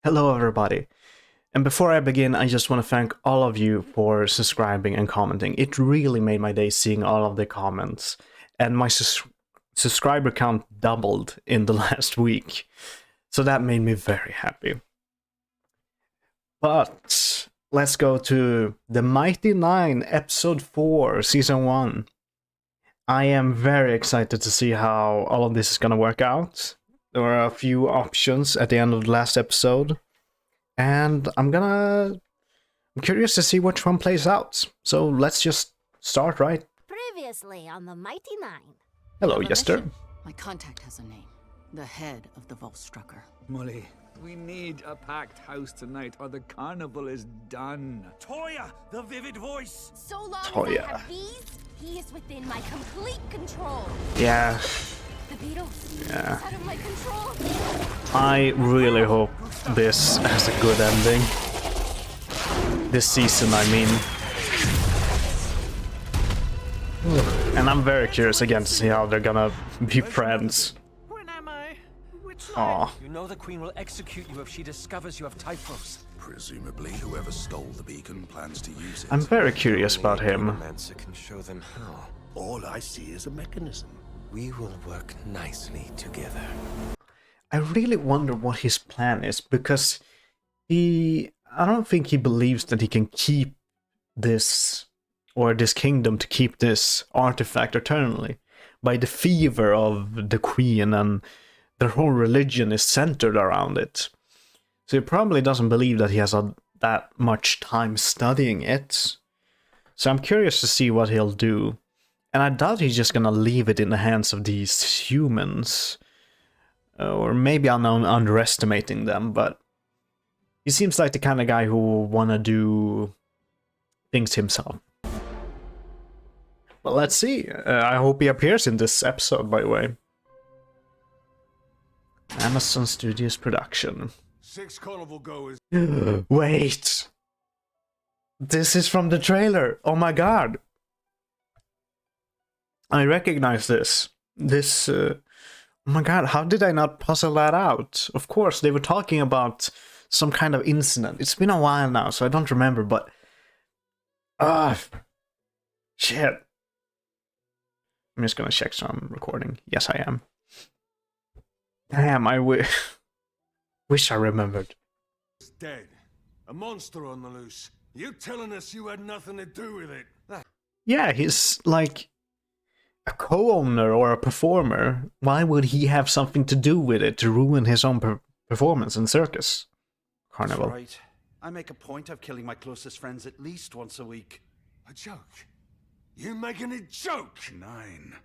Hello everybody, and before I begin I just want to thank all of you for subscribing and commenting. It really made my day seeing all of the comments, and my subscriber count doubled in the last week, so that made me very happy. But let's go to the Mighty Nein episode 4 season 1. I am very excited to see how all of this is gonna work out. There were a few options at the end of the last episode, and I'm curious to see which one plays out. So let's just start, right? Previously on the Mighty Nein. Hello, Yester. My contact has a name. The head of the Volstrucker. Molly, we need a packed house tonight or the carnival is done. Toya, the vivid voice. So long Toya. as I have these, he is within my complete control. Yeah. The beetles. Yeah. It's out of my control. I really hope this has a good ending. This season, I mean. And I'm very curious again to see how they're gonna be friends. When am I? Which Aw. You know the Queen will execute you if she discovers you have typhus. Presumably, whoever stole the beacon plans to use it. I'm very curious about him. Mancer can show them how. All I see is a mechanism. We will work nicely together. I really wonder what his plan is, because I don't think he believes that he can keep this, or this kingdom to keep this artifact eternally. By the fever of the Queen, and their whole religion is centered around it. So he probably doesn't believe that he has that much time studying it. So I'm curious to see what he'll do. And I doubt he's just gonna leave it in the hands of these humans. Or maybe I'm underestimating them, but he seems like the kind of guy who will wanna do things himself. Well, let's see. I hope he appears in this episode, by the way. Amazon Studios production. 6 carnival goers. Wait! This is from the trailer! Oh my god! I recognize this. Oh my god, how did I not puzzle that out? Of course, they were talking about some kind of incident. It's been a while now, so I don't remember, but... shit. I'm just gonna check so I'm recording. Yes, I am. Damn, I wish I remembered. Dead. A monster on the loose. You telling us you had nothing to do with it? Yeah, he's like a co-owner or a performer. Why would he have something to do with it to ruin his own performance in circus? Carnival. That's right. I make a point of killing my closest friends at least once a week. A joke? You making a joke? 9.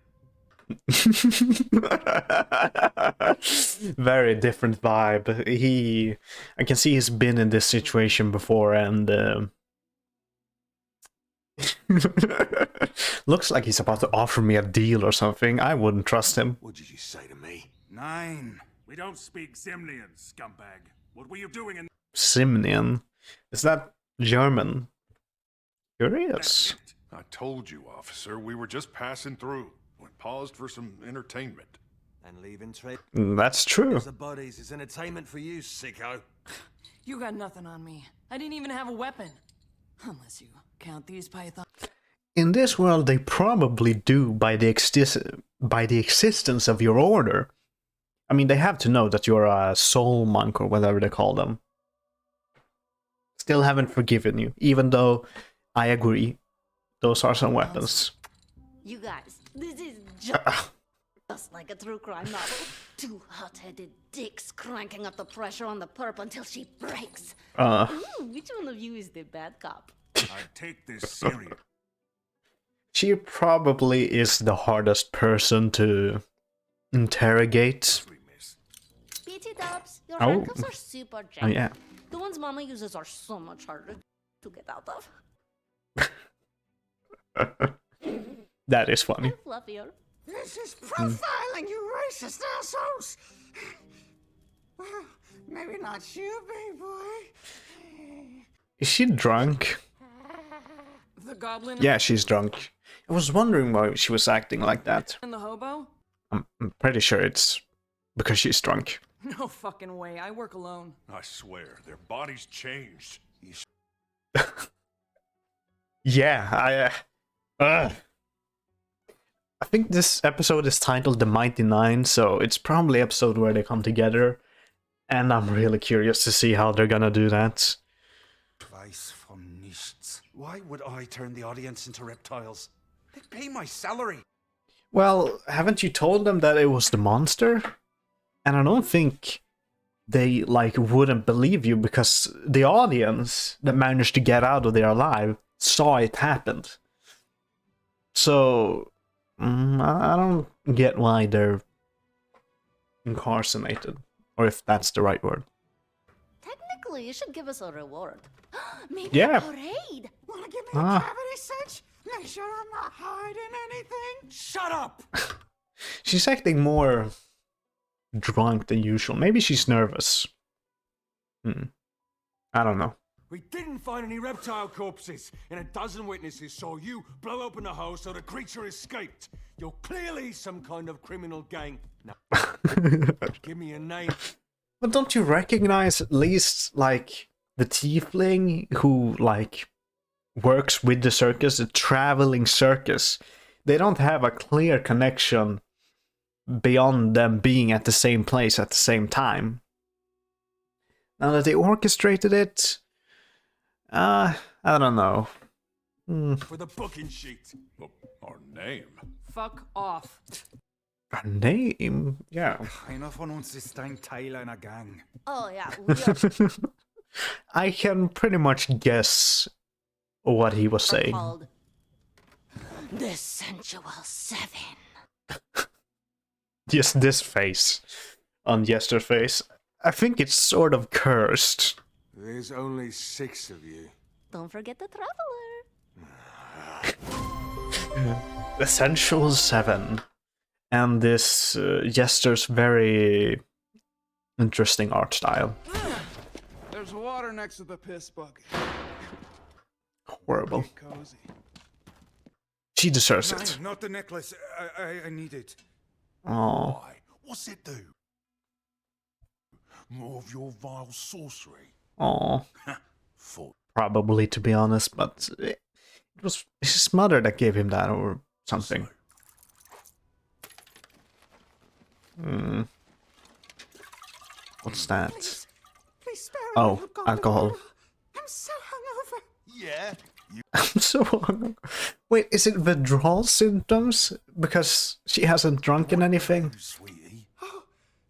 Very different vibe. I can see he's been in this situation before, and looks like he's about to offer me a deal or something. I wouldn't trust him. What did you say to me? 9. We don't speak Simnian, scumbag. What were you doing in Simnian. Is that German? Curious. I told you, officer, we were just passing through. We paused for some entertainment. and leaving trade? That's true. The bodies is entertainment for you, sicko. You got nothing on me. I didn't even have a weapon. Unless you count these pythons. In this world, they probably do by the existence of your order. I mean, they have to know that you're a soul monk or whatever they call them. Still haven't forgiven you, even though I agree. Those are some weapons. You guys, this is just like a true crime novel. Two hot-headed dicks cranking up the pressure on the perp until she breaks. Which one of you is the bad cop? I take this serious. She probably is the hardest person to interrogate. BT dubs, your Oh. handcuffs are super janky. Oh yeah. The ones Mama uses are so much harder to get out of. That is funny. And fluffier. This is profiling, you racist assholes! Maybe not you, big boy. Is she drunk? The goblin Yeah, she's drunk. I was wondering why she was acting like that. and the hobo? I'm pretty sure it's because she's drunk. No fucking way. I work alone. I swear, their bodies changed. Yeah, I think this episode is titled The Mighty Nein, so it's probably an episode where they come together, and I'm really curious to see how they're gonna do that. Why would I turn the audience into reptiles? They pay my salary. Well, haven't you told them that it was the monster? And I don't think they, like, wouldn't believe you, because the audience that managed to get out of there alive saw it happened. So, I don't get why they're incarcerated, or if that's the right word. Technically, you should give us a reward. Maybe Yeah. a parade. Wanna give me a cavity search? Make sure I'm not hiding anything? Shut up! She's acting more drunk than usual. Maybe she's nervous. I don't know. We didn't find any reptile corpses, and a dozen witnesses saw you blow open the hole so the creature escaped. You're clearly some kind of criminal gang. Now, give me a name. But don't you recognize at least, like, the tiefling who, like, works with the circus, the traveling circus? They don't have a clear connection beyond them being at the same place at the same time. Now that they orchestrated it, I don't know. For the booking sheet. Oh, our name. Fuck off. Her name? Yeah. Keiner von uns ist ein Teil einer Gang. Oh yeah, we are I can pretty much guess what he was saying. called the Sensual Seven. Just this face on Yester's face. I think it's sort of cursed. There's only 6 of you. Don't forget the Traveler. The Sensual Seven. And this Yester's very interesting art style. There's water next to the piss bucket. Horrible. Get cozy. She deserves it. Not the necklace. I need it. Oh. Why? What's it do? More of your vile sorcery. Oh. Thought. Probably, to be honest, but it was his mother that gave him that or something. What's that? Please spare a Oh, little gold. alcohol. I'm so hungover. Yeah. I'm so hungover. Wait, is it withdrawal symptoms? Because she hasn't drunken anything? Sweetie. Oh,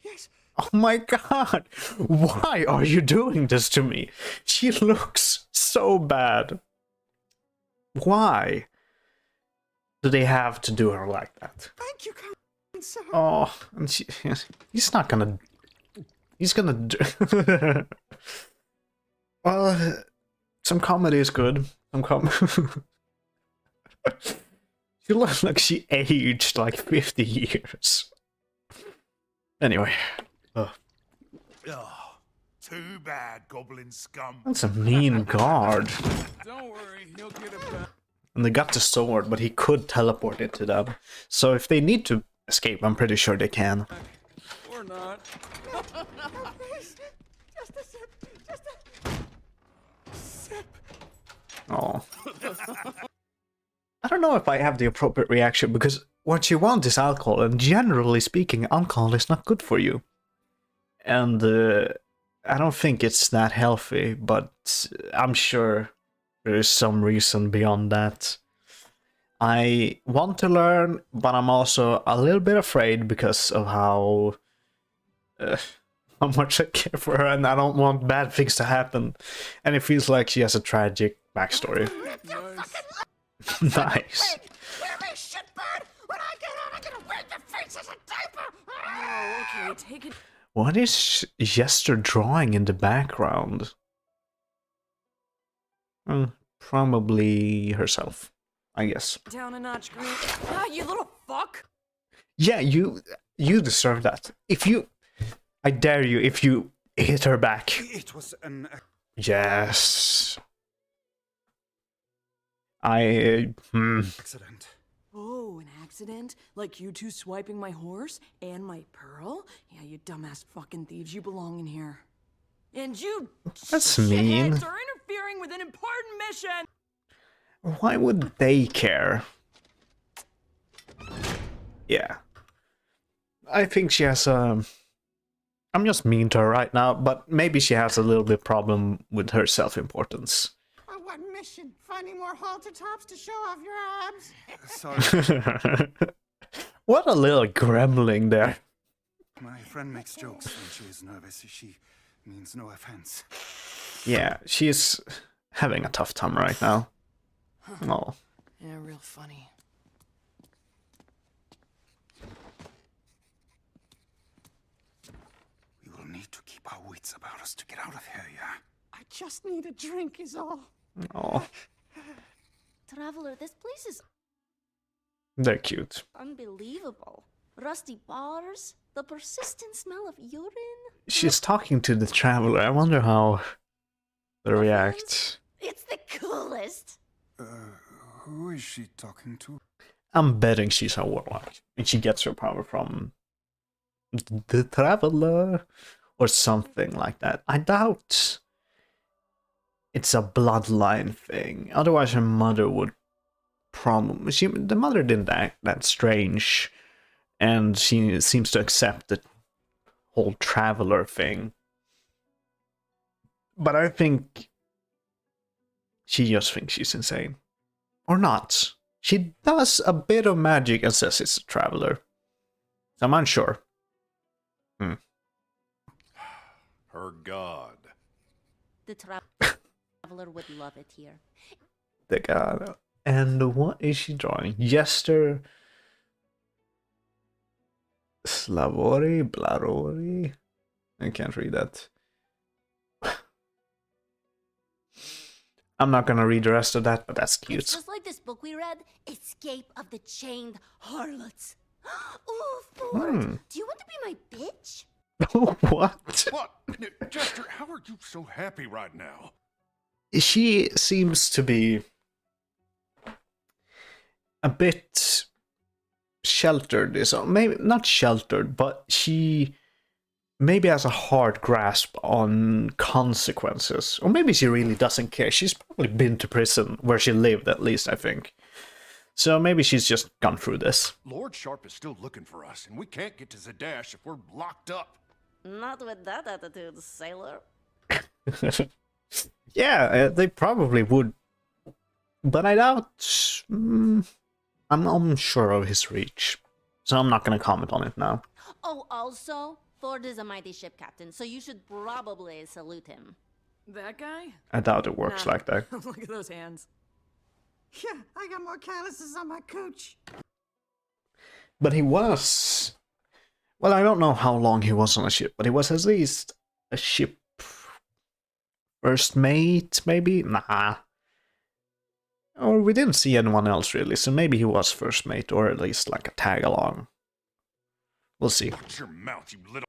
yes. Oh my god! Why are you doing this to me? She looks so bad. Why do they have to do her like that? Thank you, kind sir. Oh, and he's not gonna... He's gonna do... Well, some comedy is good. She looks like she aged like 50 years. Anyway. Oh, too bad, goblin scum. That's a mean guard. Don't worry, he'll get it back. And they got the sword, but he could teleport it to them. So if they need to escape, I'm pretty sure they can. Or not. Please, just a sip. Just a sip. Oh. I don't know if I have the appropriate reaction, because what you want is alcohol, and generally speaking, alcohol is not good for you. And I don't think it's that healthy, but I'm sure there is some reason beyond that. I want to learn, but I'm also a little bit afraid because of how much I care for her, and I don't want bad things to happen. And it feels like she has a tragic backstory. Nice. Wear me shitbird. When I get out, I'm gonna wear your face as a diaper. Oh, okay, take it. What is Jester drawing in the background? Probably herself, I guess. Down a notch, Green. Ah, you little fuck! Yeah, you deserve that. I dare you, if you hit her back. It was an... Yes. Accident. Oh, Oh, an accident? Like you two swiping my horse and my pearl? Yeah, you dumbass fucking thieves, you belong in here. And you That's mean. shitheads are interfering with an important mission! Why would they care? Yeah. I think she has a... I'm just mean to her right now, but maybe she has a little bit problem with her self-importance. What mission? Finding more halter tops to show off your abs? Sorry, What a little gremlin there. my friend makes jokes when she is nervous. She means no offense. Yeah, she's having a tough time right now. Oh. Yeah, real funny. We will need to keep our wits about us to get out of here, yeah? I just need a drink is all. Oh, Traveler, this place is they're cute. unbelievable. Rusty bars, the persistent smell of urine. She's talking to the traveler. I wonder how they react. It's the coolest. Who is she talking to? I'm betting she's a warlock. And she gets her power from the traveler or something like that. I doubt it's a bloodline thing. Otherwise her mother would probably... The mother didn't act that strange. And she seems to accept the whole traveler thing. But I think she just thinks she's insane. Or not. She does a bit of magic and says it's a traveler. I'm unsure. Her god. The traveler would love it here. The god. And what is she drawing? Jester... Slavori? Blarori? I can't read that. I'm not gonna read the rest of that, but that's cute. It's just like this book we read, Escape of the Chained Harlots. Ooh, Ford, do you want to be my bitch? What? What? Jester, how are you so happy right now? She seems to be a bit sheltered. Maybe not sheltered, but she maybe has a hard grasp on consequences. Or maybe she really doesn't care. She's probably been to prison, where she lived at least, I think. So maybe she's just gone through this. Lord Sharp is still looking for us, and we can't get to Zadash if we're locked up. Not with that attitude, sailor. Yeah, they probably would. But I doubt... I'm unsure of his reach. So I'm not going to comment on it now. Oh, also, Ford is a mighty ship captain, so you should probably salute him. That guy? I doubt it works like that. Look at those hands. Yeah, I got more calluses on my cooch. But he was... Well, I don't know how long he was on a ship, but he was at least a ship... first mate, maybe? Nah. Or we didn't see anyone else, really, so maybe he was first mate, or at least like a tag-along. We'll see. Watch your mouth, you little...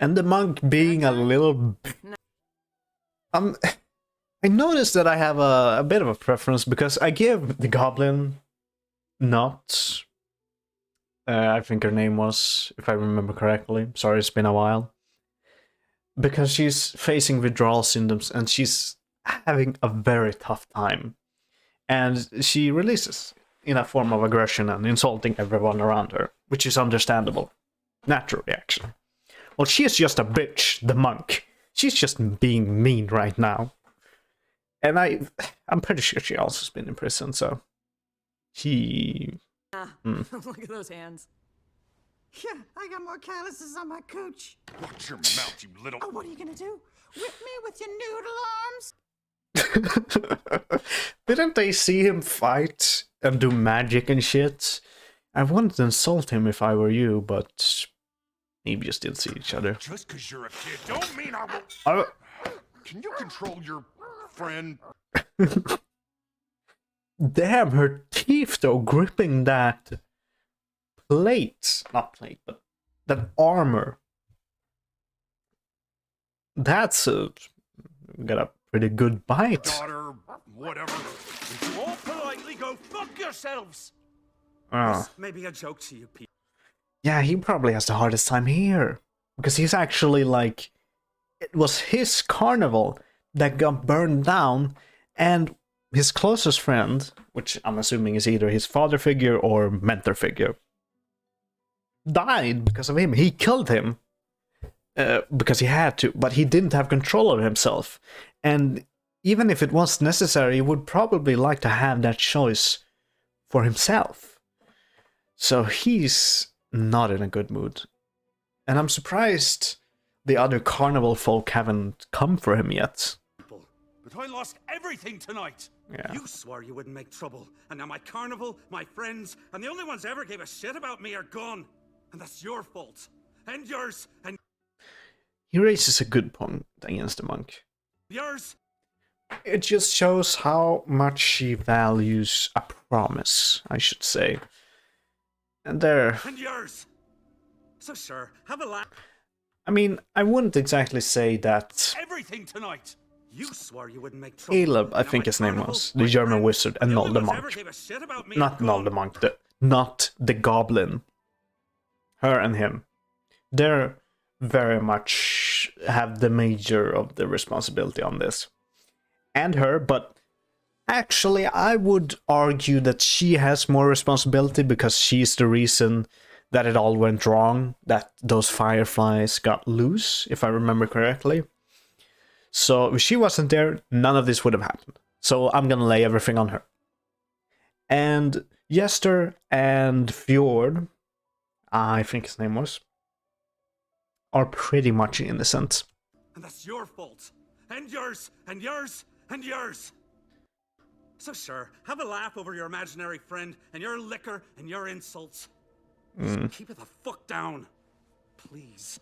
And the monk being a little... I noticed that I have a bit of a preference, because I give the goblin... Not... I think her name was, if I remember correctly. Sorry, it's been a while. Because she's facing withdrawal symptoms, and she's having a very tough time. And she releases in a form of aggression and insulting everyone around her, which is understandable. Natural reaction. Well, she's just a bitch, the monk. She's just being mean right now. And I'm pretty sure she also has been in prison, so... Look at those hands. Yeah, I got more calluses on my cooch. Watch your mouth, you little... Oh, what are you gonna do? Whip me with your noodle arms? Didn't they see him fight and do magic and shit? I wanted to insult him if I were you, but maybe just didn't see each other. Just because you're a kid don't mean I will... Can you control your friend? Damn, her teeth though, gripping that plate. Not plate, but that armor. That's got a pretty good bite. Daughter, whatever. All politely go fuck yourselves. Oh. This may be a joke to you people. Yeah, he probably has the hardest time here. Because he's actually like... It was his carnival that got burned down, and his closest friend, which I'm assuming is either his father figure or mentor figure, died because of him. He killed him because he had to, but he didn't have control of himself. And even if it was necessary, he would probably like to have that choice for himself. So he's not in a good mood. And I'm surprised the other carnival folk haven't come for him yet. But I lost everything tonight. Yeah. You swore you wouldn't make trouble, and now my carnival, my friends, and the only ones ever gave a shit about me are gone. And that's your fault. And yours, and He raises a good point against the monk. yours. It just shows how much he values a promise, I should say. And there... And yours. So sure, have a laugh. I mean, I wouldn't exactly say that Everything tonight. You swore you wouldn't make trouble. Caleb, I Now think my his name carnival, was, my the German friends, wizard, and the not only the ones monk. ever gave a shit about me Not are gone. the monk, not the goblin. Her and him. They're very much have the major of the responsibility on this. And her, but actually I would argue that she has more responsibility because she's the reason that it all went wrong, that those fireflies got loose, if I remember correctly. So if she wasn't there, none of this would have happened. So I'm gonna lay everything on her. And Jester and Fjord, I think his name was, are pretty much innocent. And that's your fault. And yours, and yours, and yours. So sure, have a laugh over your imaginary friend, and your liquor, and your insults. Just keep it the fuck down. Please.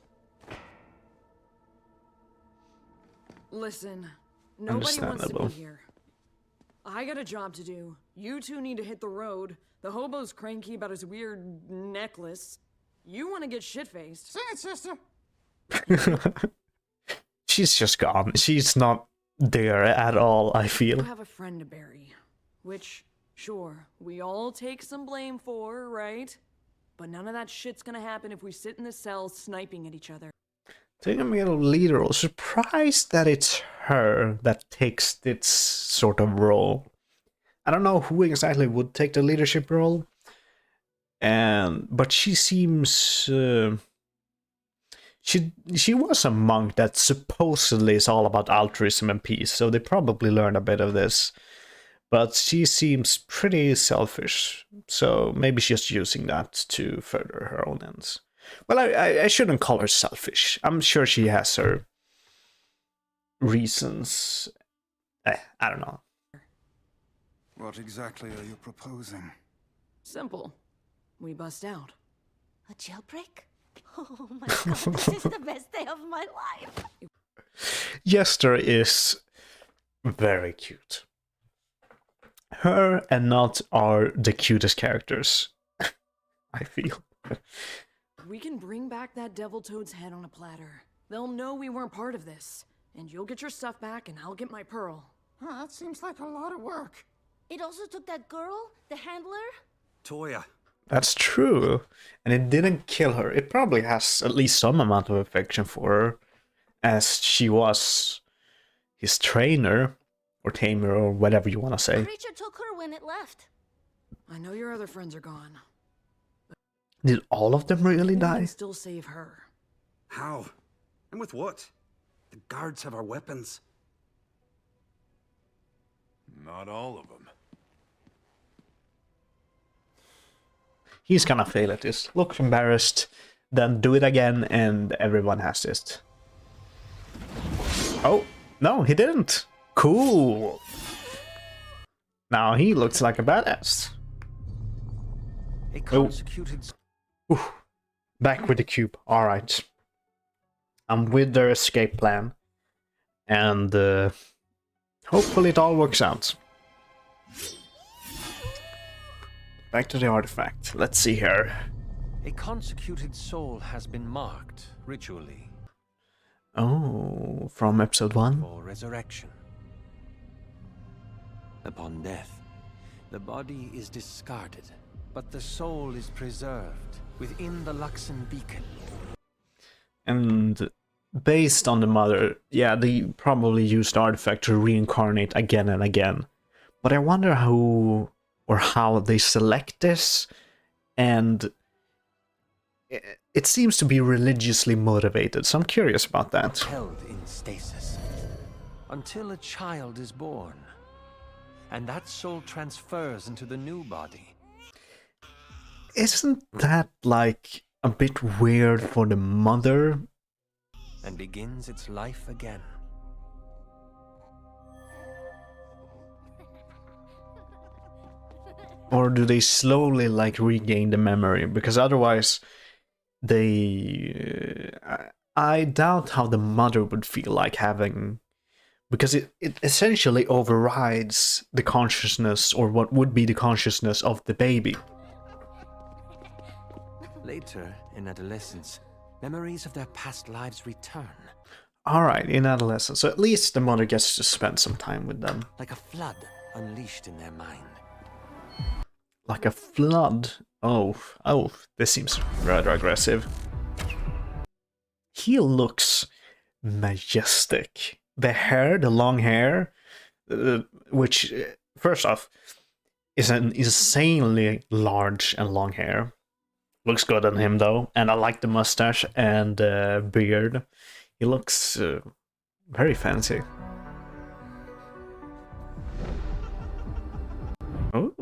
Listen, nobody wants to Understandable. be here. I got a job to do. You two need to hit the road. The hobo's cranky about his weird necklace. You want to get shit-faced. Sing it, sister. She's just gone. She's not there at all, I feel. You have a friend to bury. Which, sure, we all take some blame for, right? But none of that shit's gonna happen if we sit in the cell sniping at each other. Taking a little leader role. Surprised that it's her that takes this sort of role. I don't know who exactly would take the leadership role. But she seems she was a monk that supposedly is all about altruism and peace, so they probably learned a bit of this. But she seems pretty selfish, so maybe she's just using that to further her own ends. Well, I shouldn't call her selfish. I'm sure she has her reasons. I don't know. What exactly are you proposing? Simple. We bust out. A jailbreak? Oh my god, this is the best day of my life. Jester is very cute. Her and Nod are the cutest characters, I feel. We can bring back that devil toad's head on a platter. They'll know we weren't part of this. And you'll get your stuff back and I'll get my pearl. Oh, that seems like a lot of work. It also took that girl, the handler. Toya. That's true. And it didn't kill her. It probably has at least some amount of affection for her, as she was his trainer, or tamer, or whatever you want to The say. creature took her when it left. I know your other friends are gone. Did all of them really We die? can still save her. How? And with what? The guards have our weapons. Not all of them. He's gonna fail at this. Look embarrassed, then do it again, and everyone has this. Oh, no, he didn't. Cool. Now he looks like a badass. A consecuted... Ooh, back with the cube. Alright. I'm with their escape plan. And hopefully it all works out. Back to the artifact. Let's see here. A consecuted soul has been marked ritually Oh, from episode 1? for resurrection. Upon death, the body is discarded, But the soul is preserved within the Luxon beacon. And based on the mother, yeah, they probably used the artifact to reincarnate again and again. But I wonder who or how they select this, and it seems to be religiously motivated, so I'm curious about that. Held in stasis until a child is born, and that soul transfers into the new body. Isn't that like a bit weird for the mother? And begins its life again. Or do they slowly like regain the memory? Because otherwise they I doubt how the mother would feel like having, because it essentially overrides the consciousness, or what would be the consciousness of the baby. Later, in adolescence, memories of their past lives return. Alright, in adolescence. So at least the mother gets to spend some time with them. Like a flood unleashed in their mind. Like a flood? Oh, this seems rather aggressive. He looks majestic. The hair, the long hair, which, first off, is an insanely large and long hair. Looks good on him, though. And I like the mustache and beard. He looks very fancy. Oh.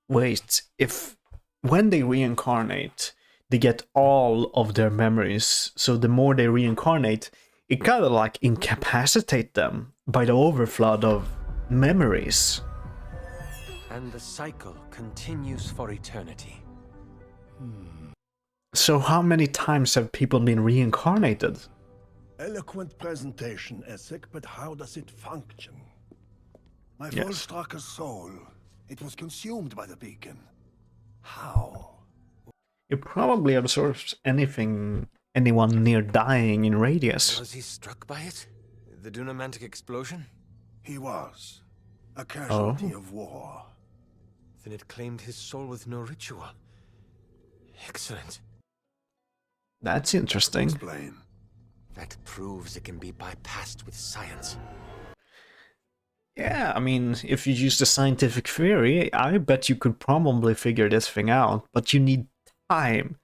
Wait, if when they reincarnate, they get all of their memories, so the more they reincarnate, it kind of like incapacitate them by the overflood of memories. And the cycle continues for eternity. So how many times have people been reincarnated? Eloquent presentation, Essek, but how does it function? My Yes. Volstraker's soul, it was consumed by the beacon. How? It probably absorbs anyone near dying in radius. Was he struck by it? The dunamantic explosion? He was. A casualty Oh. of war. Then it claimed his soul with no ritual. Excellent. That's interesting. Explain. That proves it can be bypassed with science. Yeah, I mean, if you use the scientific theory, I bet you could probably figure this thing out, but you need time.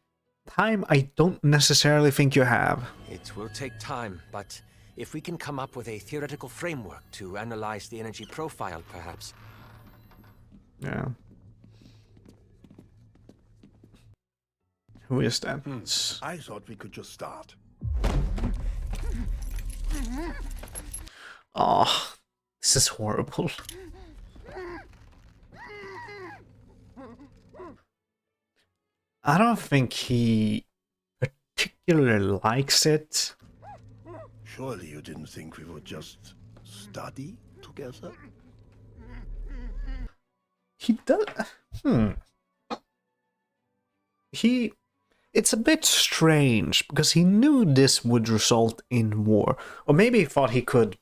Time I don't necessarily think you have. It will take time, but if we can come up with a theoretical framework to analyze the energy profile, perhaps. Yeah. Who is that? I thought we could just start. Oh, this is horrible. I don't think he particularly likes it. Surely you didn't think we would just study together? He does. It's a bit strange because he knew this would result in war, or maybe he thought he could.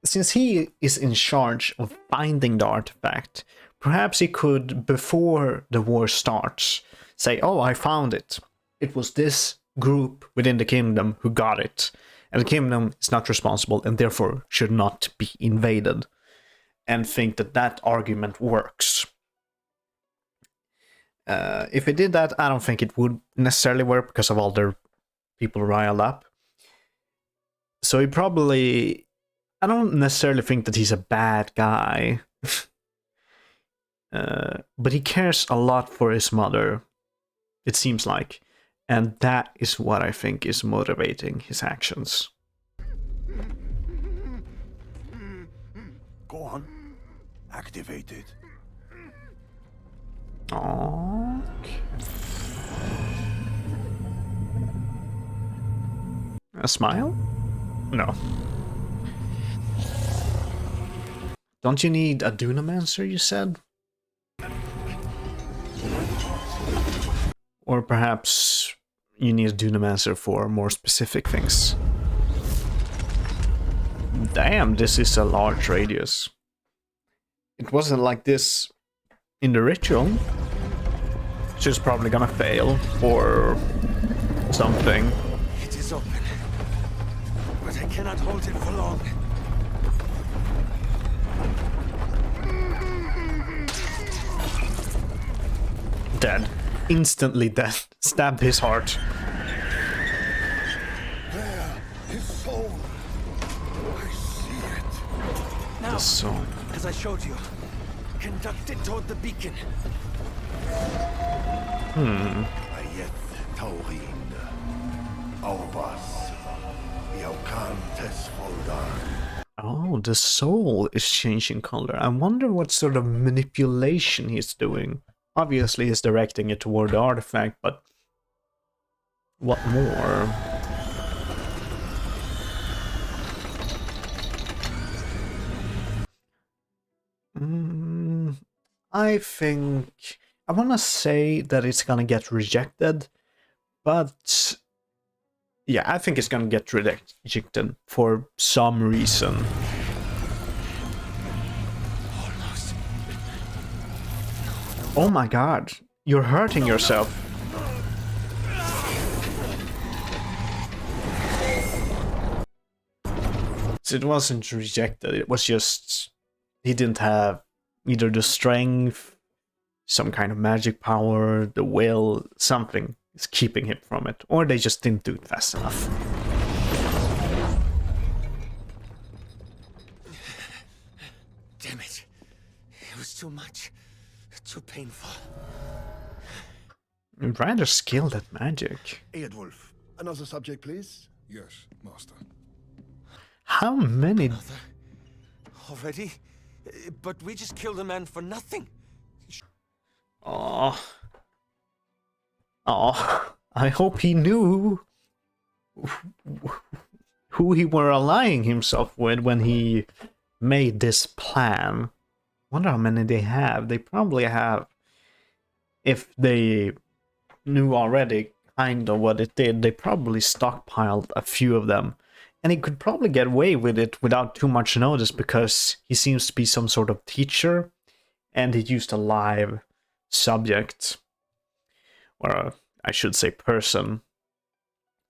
Since he is in charge of finding the artifact, perhaps he could, before the war starts, say, "Oh, I found it. It was this group within the kingdom who got it, and the kingdom is not responsible and therefore should not be invaded," and think that that argument works. If it did that, I don't think it would necessarily work because of all the people riled up. So he probably... I don't necessarily think that he's a bad guy. But he cares a lot for his mother, it seems like. And that is what I think is motivating his actions. Go on. Activate it. Okay. A smile? No. Don't you need a Dunamancer, you said? Or perhaps you need a Dunamancer for more specific things. Damn, this is a large radius. It wasn't like this in the ritual. She's probably gonna fail or something. It is open, but I cannot hold it for long. Dead. Instantly dead. Stabbed his heart. There, his soul. I see it. Now, The soul. as I showed you, conduct it toward the beacon. Ayeth Taurin. Aubas. Yaukantes Foldan. Oh, the soul is changing color. I wonder what sort of manipulation he's doing. Obviously, he's directing it toward the artifact, but what more? I think I want to say that it's gonna get rejected, but yeah, I think it's gonna get rejected for some reason. Oh my god, you're hurting yourself. So it wasn't rejected, it was just he didn't have either the strength, some kind of magic power, the will, something is keeping him from it, or they just didn't do it fast enough. Damn it. It was too much. Too painful. I'm rather skilled at magic. Eadwulf, another subject, please. Yes, master. How many? Already? But we just killed a man for nothing. Oh. Oh. I hope he knew who he were allying himself with when he made this plan. Wonder how many they have. They probably have. If they knew already kind of what it did, they probably stockpiled a few of them. And he could probably get away with it without too much notice because he seems to be some sort of teacher and he used a live subject, or I should say person,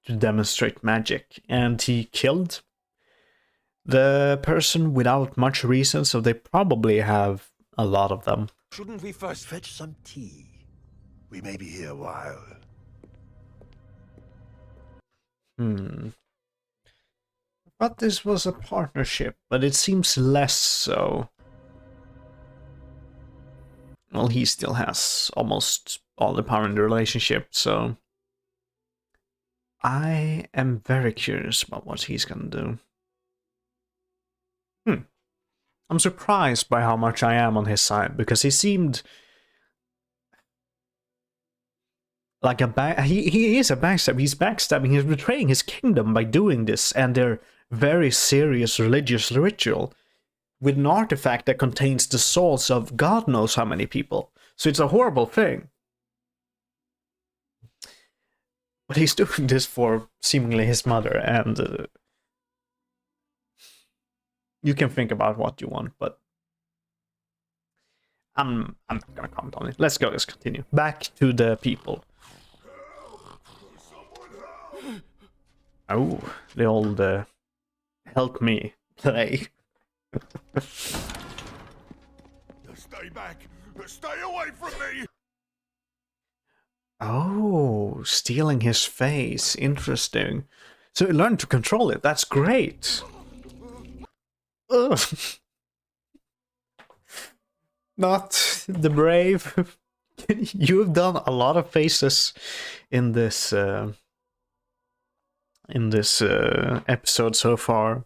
to demonstrate magic. And he killed the person without much reason, so they probably have a lot of them. Shouldn't we first Fetch some tea. We may be here a while. But this was a partnership, but it seems less so. Well, he still has almost all the power in the relationship, so I am very curious about what he's gonna do. I'm surprised by how much I am on his side, because he seemed like he is a backstabber. He's backstabbing, he's betraying his kingdom by doing this, and their very serious religious ritual with an artifact that contains the souls of God knows how many people. So it's a horrible thing. But he's doing this for seemingly his mother, and you can think about what you want, but I'm not gonna comment on it. Let's continue. Back to the people. Oh, the old help me play. Stay back! Stay away from me! Oh, stealing his face. Interesting. So he learned to control it. That's great. Ugh. Not the brave. You've done a lot of faces in this episode so far.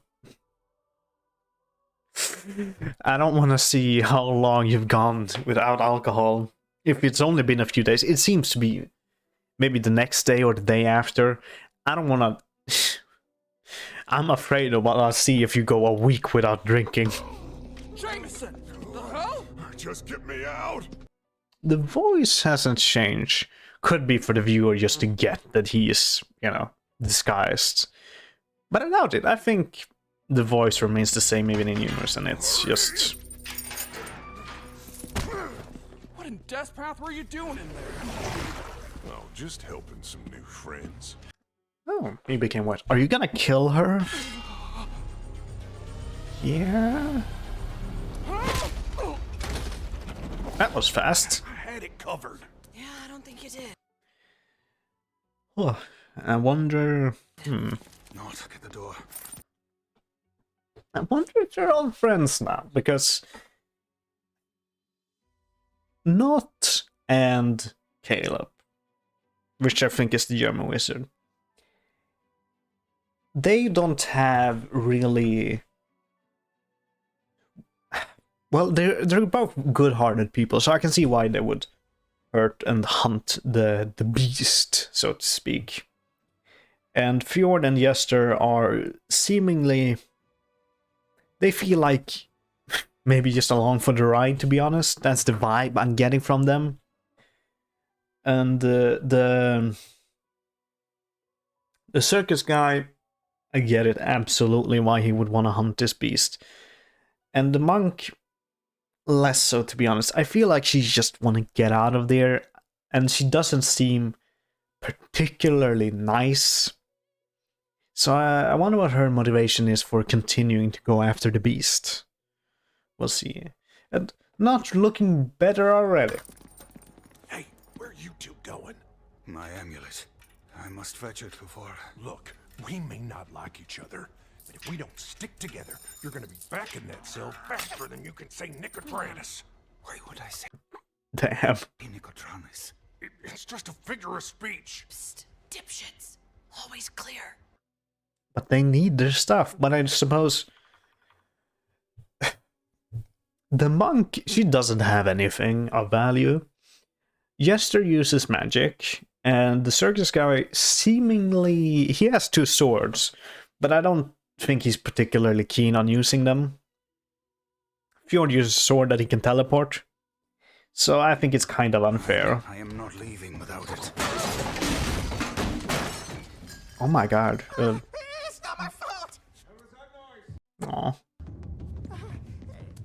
I don't want to see how long you've gone without alcohol. If it's only been a few days, it seems to be maybe the next day or the day after. I don't want to. I'm afraid of what I'll see if you go a week without drinking. Jameson! The hell? Just get me out! The voice hasn't changed. Could be for the viewer just to get that he is, disguised. But I doubt it. I think the voice remains the same even in unison. It's just... What in Death Path were you doing in there? Oh, just helping some new friends. Oh, he became what? Are you gonna kill her? Yeah. That was fast. I had it covered. Yeah, I don't think you did. Oh, I wonder... Not at the door. I wonder if they're all friends now, because... Not and Caleb, which I think is the German wizard. They don't have really... Well, they're both good-hearted people, so I can see why they would hurt and hunt the beast, so to speak. And Fjord and Jester are seemingly... They feel like maybe just along for the ride, to be honest. That's the vibe I'm getting from them. And the circus guy, I get it absolutely why he would want to hunt this beast. And the monk, less so, to be honest. I feel like she just want to get out of there, and she doesn't seem particularly nice. So I wonder what her motivation is for continuing to go after the beast. We'll see. And not looking better already. Hey, where are you two going? My amulet. I must fetch it before... Look, we may not like each other, but if we don't stick together, you're gonna be back in that cell faster than you can say Nicotranis. Why would I say Damn. Nicotranis? It's just a figure of speech. Psst, dipshits. Always clear. But they need their stuff. But I suppose... The monk, she doesn't have anything of value. Jester uses magic, and the circus guy seemingly... He has 2 swords, but I don't think he's particularly keen on using them. Fjord uses a sword that he can teleport, so I think it's kind of unfair. I am not leaving without it. Oh my god. It's not my fault! Aw.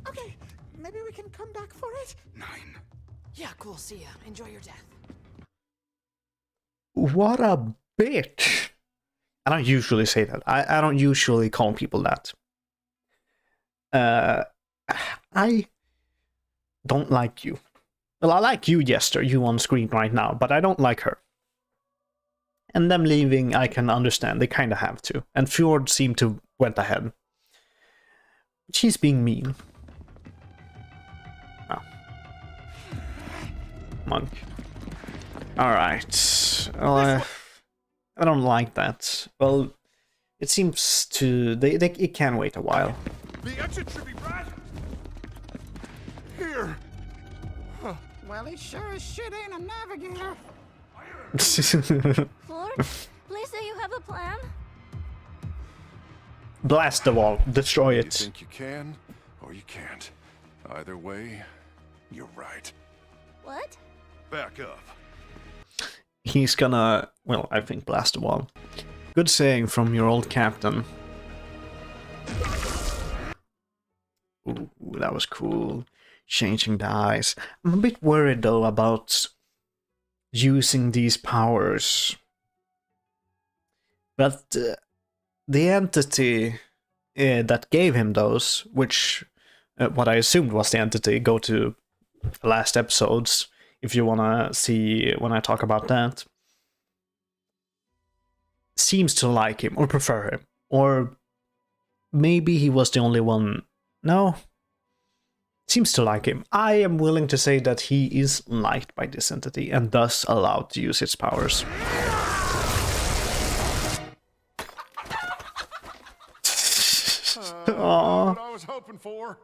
Okay, maybe we can come back for it? Nein. Yeah, cool. See ya. Enjoy your death. What a bitch. I don't usually say that. I don't usually call people that. I don't like you. Well, I like you, Jester, you on screen right now, but I don't like her. And them leaving, I can understand. They kind of have to. And Fjord seemed to went ahead. She's being mean. Oh. Monk. Alright. Well, I don't like that. Well, it seems to... It can wait a while. The exit should be right here. Well, he sure as shit ain't a navigator. Ford, please say you have a plan? Blast the wall. Destroy it. You think you can, or you can't. Either way, you're right. What? Back up. He's gonna... Well, I think blast the wall. Good saying from your old captain. Ooh, that was cool. Changing the eyes. I'm a bit worried, though, about using these powers. But the entity that gave him those, which what I assumed was the entity, go to last episodes if you want to see when I talk about that, seems to like him or prefer him. Or maybe he was the only one. No. Seems to like him. I am willing to say that he is liked by this entity and thus allowed to use its powers. What I was hoping for. Ford,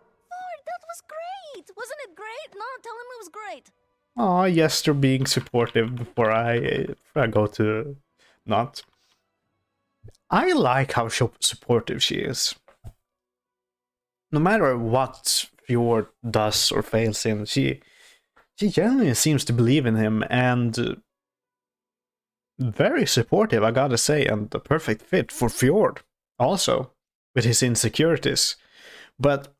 that was great! Wasn't it great? No, tell him it was great. Aw, yes, they're being supportive before I go to not. I like how supportive she is. No matter what Fjord does or fails in, she genuinely seems to believe in him and very supportive, I gotta say, and the perfect fit for Fjord also. with his insecurities. But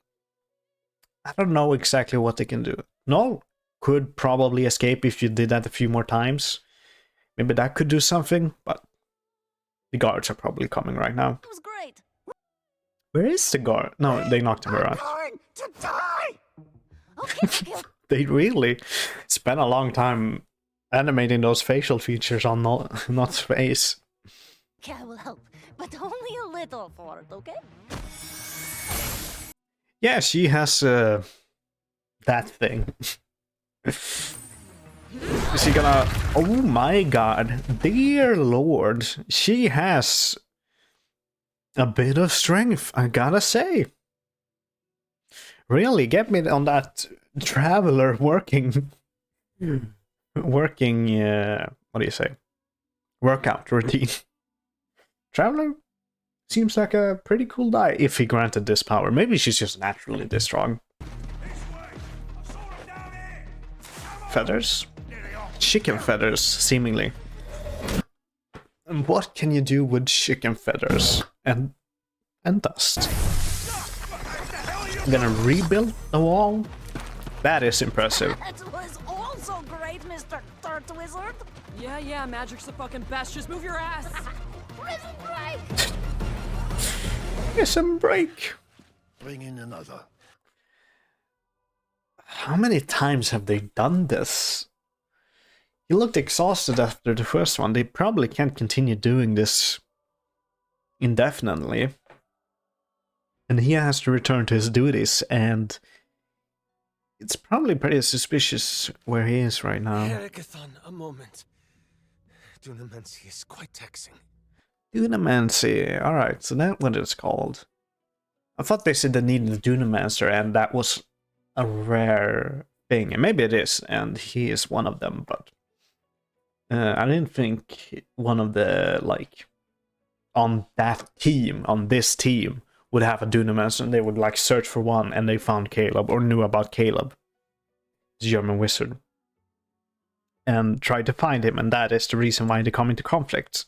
I don't know exactly what they can do. Null could probably escape if you did that a few more times. Maybe that could do something, but the guards are probably coming right now. It was great. Where is the guard? No, they knocked her out. Going to die! Okay. They really spent a long time animating those facial features on Not's face. Okay, I will help, but only a little for it, okay? Yeah, she has that thing. Is she gonna... Oh my god, dear lord, she has a bit of strength, I gotta say. Really, get me on that traveler working, what do you say? Workout routine. Traveler seems like a pretty cool guy if he granted this power. Maybe she's just naturally this strong. Feathers? Chicken feathers, seemingly. And what can you do with chicken feathers and dust? I'm gonna rebuild the wall? That is impressive. That was also great, Mr. Dirt Wizard. Yeah, magic's the fucking best. Just move your ass. Prison break! Prison break. Bring in another. How many times have they done this? He looked exhausted after the first one. They probably can't continue doing this indefinitely. And he has to return to his duties, and it's probably pretty suspicious where he is right now. Ikithon, a moment. Dunamancy is quite taxing. Dunamancy, alright, so that's what it's called. I thought they said they needed a Dunamancer, and that was a rare thing. And maybe it is, and he is one of them, but I didn't think one of the, like, on that team, on this team, would have a Dunamancer, and they would, like, search for one, and they found Caleb, or knew about Caleb, the German wizard, and tried to find him, and that is the reason why they come into conflict.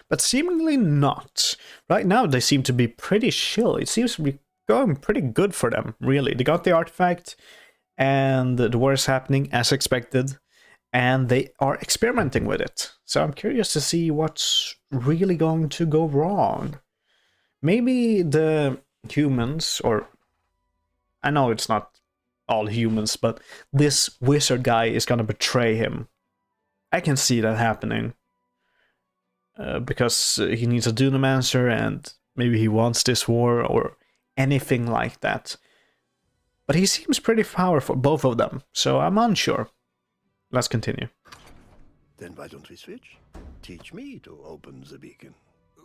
But seemingly not. Right now, they seem to be pretty chill. It seems to be going pretty good for them, really. They got the artifact, and the war is happening as expected, and they are experimenting with it. So I'm curious to see what's really going to go wrong. Maybe the humans, or I know it's not all humans, but this wizard guy is gonna betray him. I can see that happening. Because he needs a Dunamancer, and maybe he wants this war, or anything like that. But he seems pretty powerful, both of them, so I'm unsure. Let's continue. Then why don't we switch? Teach me to open the beacon.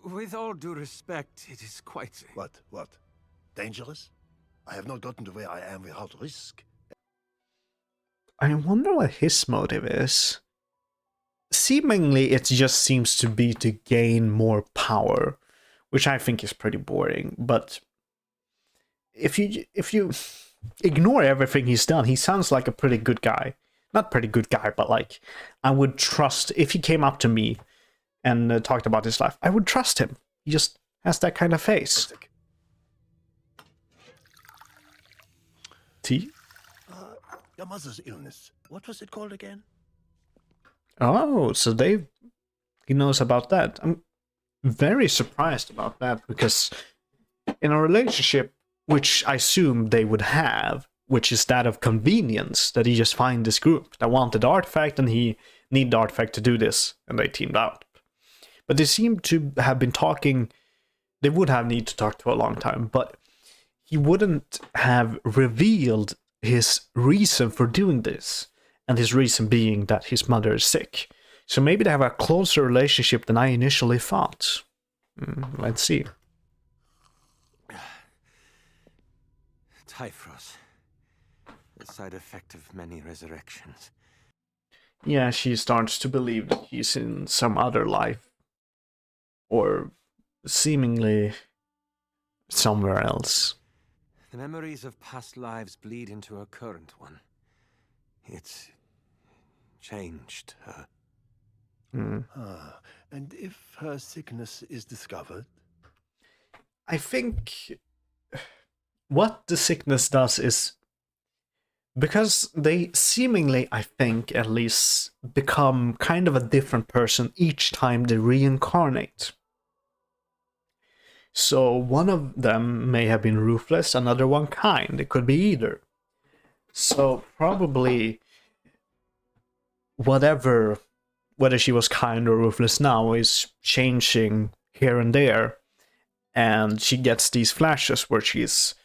With all due respect, it is quite... What? Dangerous? I have not gotten to where I am without risk. I wonder what his motive is. Seemingly, it just seems to be to gain more power, which I think is pretty boring. But if you ignore everything he's done, he sounds like a pretty good guy. Not pretty good guy, but like, I would trust, if he came up to me and talked about his life, I would trust him. He just has that kind of face. Tea? Your mother's illness. What was it called again? Oh, so he knows about that. I'm very surprised about that, because in a relationship, which I assume they would have, which is that of convenience, that he just find this group that wanted the artifact, and he needed the artifact to do this, and they teamed out. But they seem to have been talking, they would have need to talk to a long time, but he wouldn't have revealed his reason for doing this, and his reason being that his mother is sick. So maybe they have a closer relationship than I initially thought. Let's see. Typhros. The side effect of many resurrections. Yeah, she starts to believe that he's in some other life. Or seemingly somewhere else. The memories of past lives bleed into her current one. It's changed her. And if her sickness is discovered? I think what the sickness does is, because they seemingly, I think at least, become kind of a different person each time they reincarnate. So one of them may have been ruthless, another one kind. It could be either. So probably whether she was kind or ruthless now is changing here and there. And she gets these flashes where she's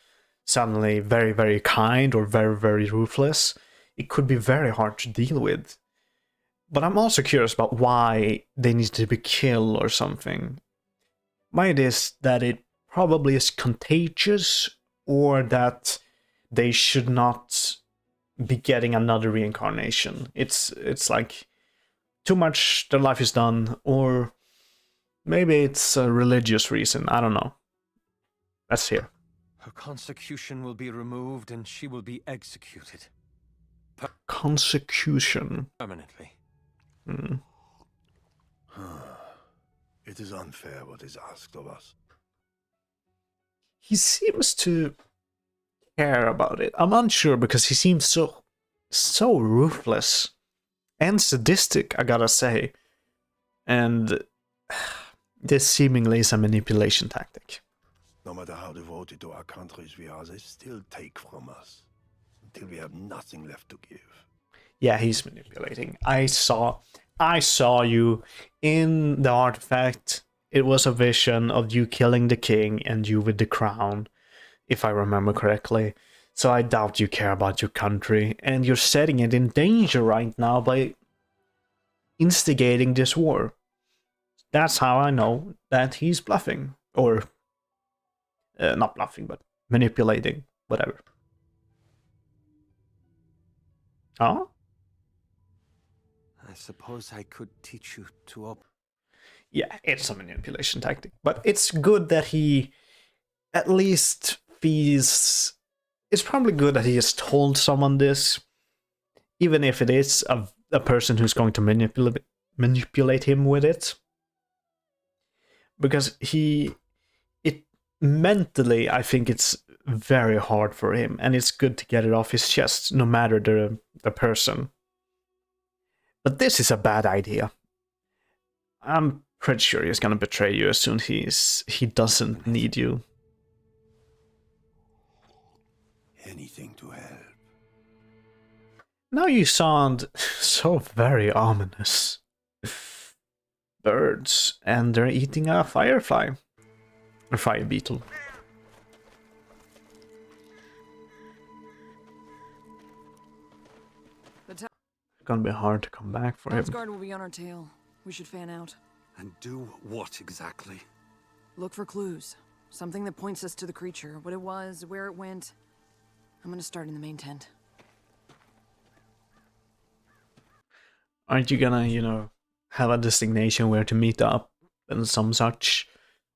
suddenly very, very kind or very, very ruthless. It could be very hard to deal with. But I'm also curious about why they need to be killed or something. My idea is that it probably is contagious, or that they should not be getting another reincarnation. It's like too much, their life is done, or maybe it's a religious reason. I don't know. Let's hear. Her consecution will be removed and she will be executed. Consecution. Permanently. It is unfair what is asked of us. He seems to care about it. I'm unsure, because he seems so ruthless and sadistic, I gotta say. And this seemingly is a manipulation tactic. No matter how devoted to our countries we are, they still take from us until we have nothing left to give. Yeah, he's manipulating. I saw you in the artifact. It was a vision of you killing the king and you with the crown, if I remember correctly. So I doubt you care about your country, and you're setting it in danger right now by instigating this war. That's how I know that he's bluffing. Or, not bluffing, but manipulating. Whatever. Oh? I suppose I could teach you to open. Yeah, it's a manipulation tactic. But it's good that he at least feels... It's probably good that he has told someone this, even if it is a person who's going to manipulate him with it. Because mentally, I think it's very hard for him, and it's good to get it off his chest, no matter the person. But this is a bad idea. I'm pretty sure he's gonna betray you as soon as he doesn't need you. Anything to help. Now you sound so very ominous. Birds, and they're eating a firefly. A fire beetle. It's gonna be hard to come back for him. Guard will be on our tail. We should fan out. And do what exactly? Look for clues. Something that points us to the creature. What it was, where it went. I'm gonna start in the main tent. Aren't you gonna, have a destination where to meet up and some such?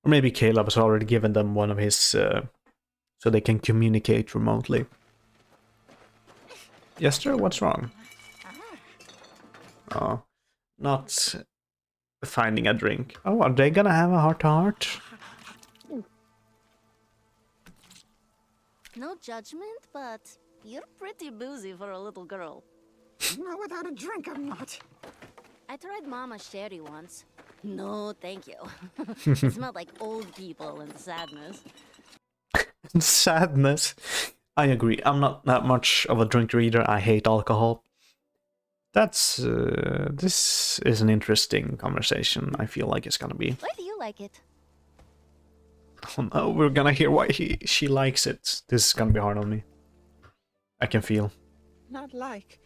Or maybe Caleb has already given them one of his, so they can communicate remotely. Yester, what's wrong? Oh, not finding a drink. Oh, are they gonna have a heart-to-heart? No judgment, but you're pretty boozy for a little girl. No, without a drink, I'm not. I tried Mama's sherry once. No, thank you. It smelled like old people and sadness. Sadness. I agree. I'm not that much of a drink reader. I hate alcohol. This is an interesting conversation. I feel like it's gonna be. Why do you like it? Oh no, we're gonna hear why she likes it. This is gonna be hard on me. I can feel. Not like.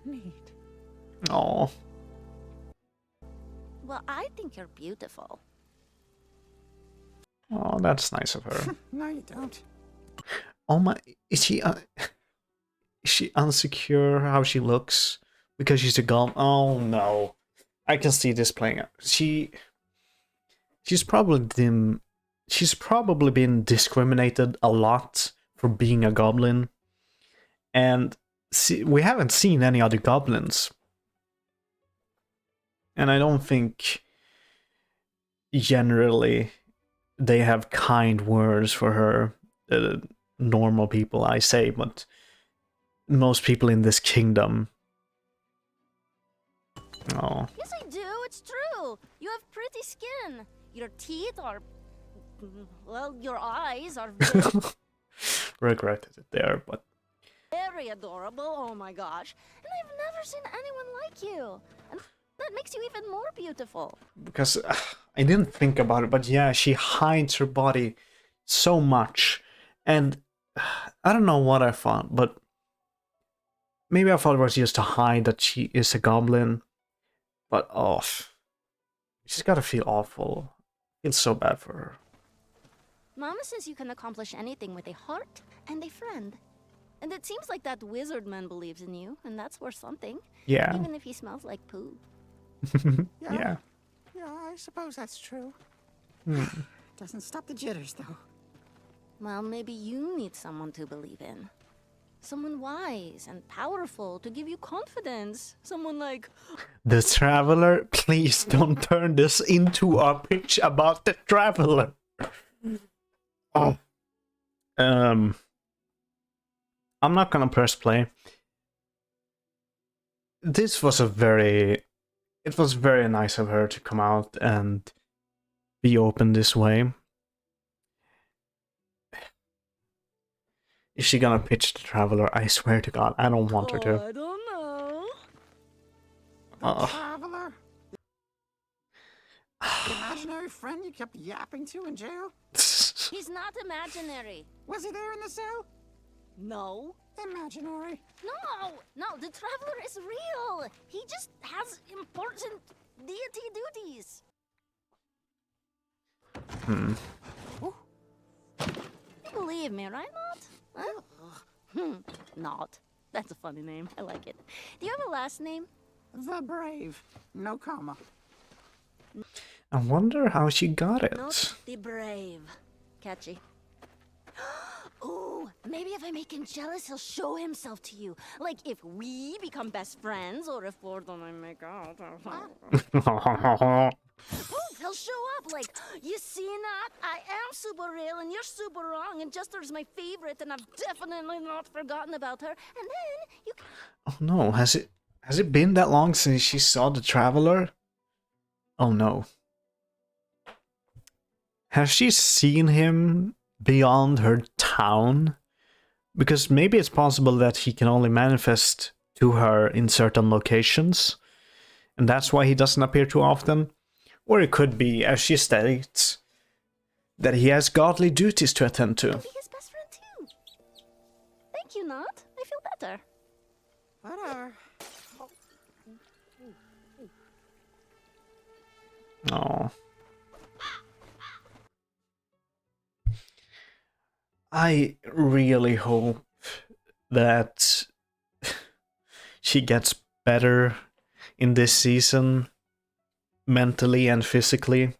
Need. Oh. Well, I think you're beautiful. Oh, that's nice of her. No, you don't. Oh my, is she insecure how she looks because she's a goblin? Oh no, I can see this playing out. She's probably been discriminated a lot for being a goblin, and we haven't seen any other goblins, and I don't think generally they have kind words for her. Normal people, I say, but most people in this kingdom. Oh. Yes, I do. It's true. You have pretty skin. Your teeth are... Well, your eyes are Regretted it there, but... very adorable. Oh my gosh. And I've never seen anyone like you. And that makes you even more beautiful. Because I didn't think about it, but yeah, she hides her body so much. And I don't know what I thought, but maybe I thought it was just to hide that she is a goblin. But oh, she's gotta feel awful. I feel so bad for her. Mama says you can accomplish anything with a heart and a friend. And it seems like that wizard man believes in you, and that's worth something. Yeah. Even if he smells like poo. Yeah. Yeah, I suppose that's true. Hmm. Doesn't stop the jitters, though. Well, maybe you need someone to believe in. Someone wise and powerful to give you confidence. Someone like... The Traveler? Please don't turn this into a pitch about the Traveler. Oh. I'm not gonna press play. This was it was very nice of her to come out and be open this way. Is she gonna pitch the Traveler? I swear to God, I don't want her to. I don't know. The Traveler? The imaginary friend you kept yapping to in jail? He's not imaginary. Was he there in the cell? No. Imaginary. No, the Traveler is real. He just has important deity duties. You believe me, right, Not? Huh? Not. That's a funny name. I like it. Do you have a last name? The Brave. No comma. I wonder how she got it. Not the Brave. Catchy. Ooh, maybe if I make him jealous, he'll show himself to you. Like if we become best friends, or if Gordon and I make out. Ooh, he'll show up like, you see, Nat, I am super real and you're super wrong, and Jester's my favorite, and I've definitely not forgotten about her. And then you. Oh no, has it been that long since she saw the Traveler? Oh no. Has she seen him beyond her town? Because maybe it's possible that he can only manifest to her in certain locations, and that's why he doesn't appear too often. Or it could be, as she states, that he has godly duties to attend to. Be his best friend too. Thank you, Nat. I feel better. Whatever. Oh. I really hope that she gets better in this season, mentally and physically,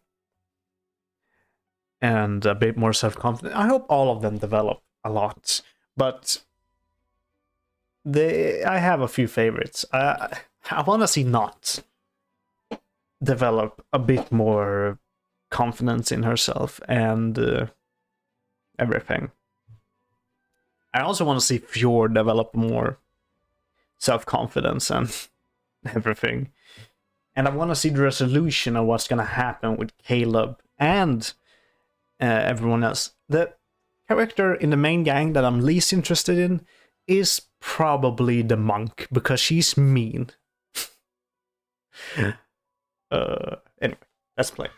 and a bit more self-confident. I hope all of them develop a lot, but I have a few favorites. I want to see Not develop a bit more confidence in herself and everything. I also want to see Fjord develop more self-confidence and everything. And I want to see the resolution of what's going to happen with Caleb and everyone else. The character in the main gang that I'm least interested in is probably the monk, because she's mean. Anyway, let's play.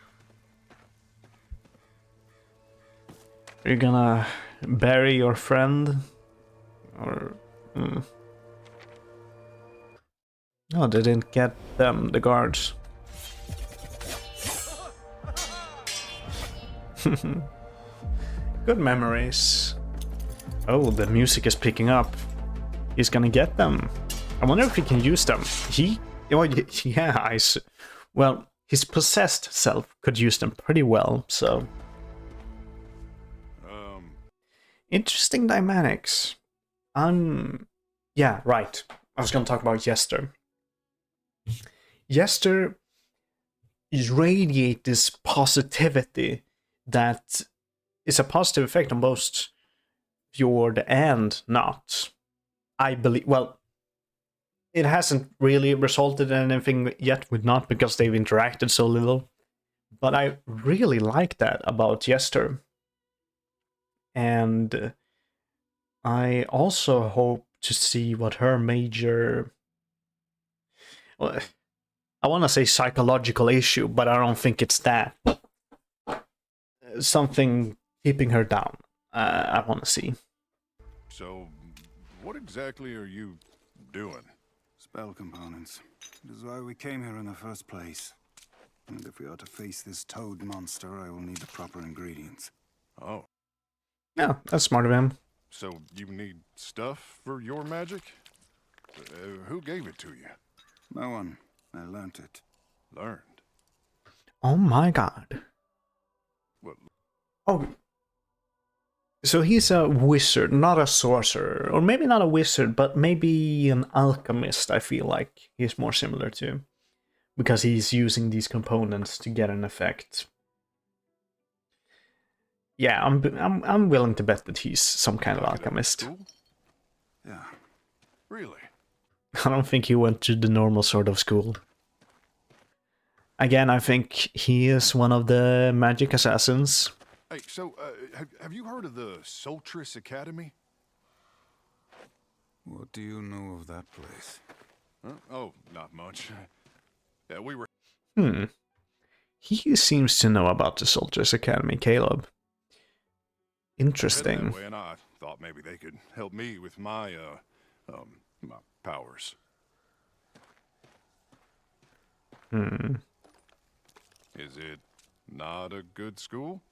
Are you gonna bury your friend? Or... No, they didn't get them, the guards. Good memories. Oh, the music is picking up. He's gonna get them. I wonder if he can use them. Well, his possessed self could use them pretty well, so... Interesting dynamics. Yeah, right. I was gonna talk about Jester. Jester radiates this positivity, that is a positive effect on both Fjord and Not. I believe, well, it hasn't really resulted in anything yet with Not because they've interacted so little, but I really like that about Jester. And I also hope to see what her major... Well, I want to say psychological issue, but I don't think it's that. Something keeping her down. I want to see. So, what exactly are you doing? Spell components. It is why we came here in the first place. And if we are to face this toad monster, I will need the proper ingredients. Oh. Yeah, that's smart of him. So, you need stuff for your magic? Who gave it to you? No one. I learnt it. Learned? Oh my god. What? Oh. So he's a wizard, not a sorcerer. Or maybe not a wizard, but maybe an alchemist, I feel like he's more similar to. Because he's using these components to get an effect. Yeah, I'm willing to bet that he's some kind of alchemist. Yeah. Really? I don't think he went to the normal sort of school. Again, I think he is one of the magic assassins. Hey, so, have you heard of the Soltris Academy? What do you know of that place? Huh? Oh, not much. Yeah, we were... He seems to know about the Soldiers Academy, Caleb. Interesting. That way, and I thought maybe they could help me with my, my powers. Is it not a good school?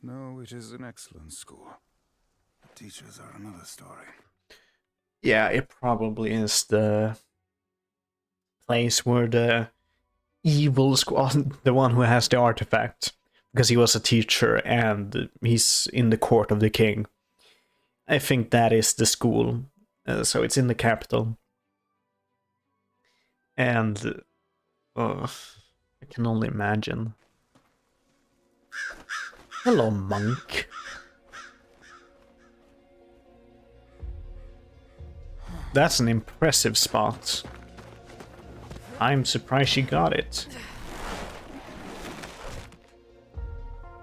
No, it is an excellent school. The teachers are another story. Yeah, it probably is the place where the evil squad, the one who has the artifact, because he was a teacher and he's in the court of the king. I think that is the school. So it's in the capital. And I can only imagine. Hello, monk. That's an impressive spot. I'm surprised she got it.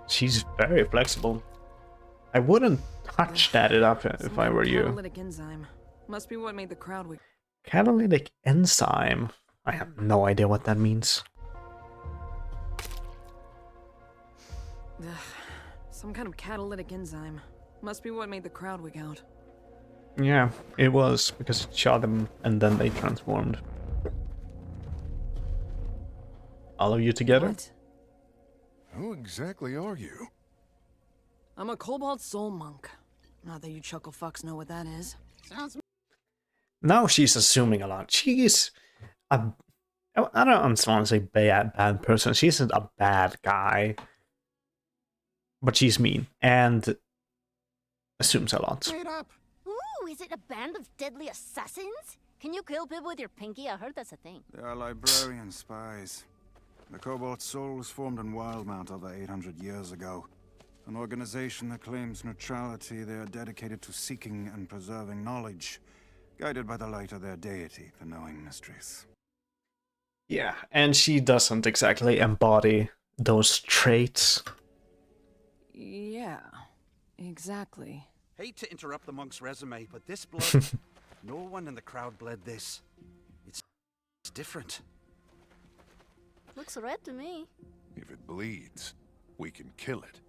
She's very flexible. I wouldn't touch that if I were you. Catalytic enzyme. Must be what made the crowd weak. Catalytic enzyme? I have no idea what that means. Some kind of catalytic enzyme. Must be what made the crowd wig out. Yeah, it was, because it shot them and then they transformed. All of you together? What? Who exactly are you? I'm a Cobalt Soul Monk. Not that you chuckle fucks know what that is. Sounds... Now she's assuming a lot. She's a... I don't want to say bad person. She isn't a bad guy. But she's mean and assumes a lot. Wait up. Ooh, is it a band of deadly assassins? Can you kill people with your pinky? I heard that's a thing. They are librarian spies. The Cobalt Soul was formed in Wildmount over 800 years ago. An organization that claims neutrality. They are dedicated to seeking and preserving knowledge, guided by the light of their deity, the knowing mysteries. Yeah, and she doesn't exactly embody those traits. Yeah, exactly. Hate to interrupt the monk's resume, but this blood, no one in the crowd bled this. It's different. Looks red to me. If it bleeds, we can kill it.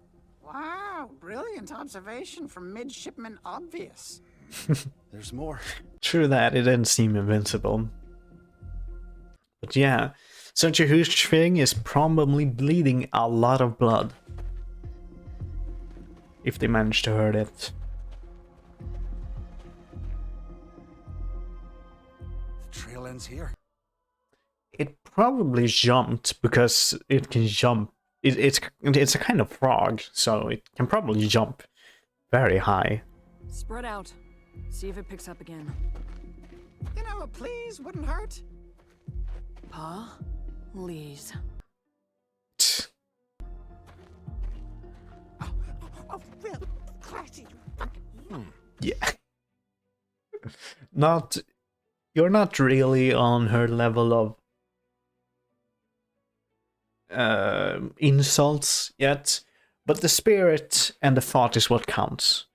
Wow, brilliant observation from Midshipman Obvious. There's more. True that, it didn't seem invincible. But yeah, such a huge thing is probably bleeding a lot of blood. If they manage to hurt it. The trail ends here. It probably jumped because it can jump. It's a kind of frog, so it can probably jump very high. Spread out. See if it picks up again. You know, a please wouldn't hurt. Please. you're not really on her level of insults yet, but the spirit and the thought is what counts.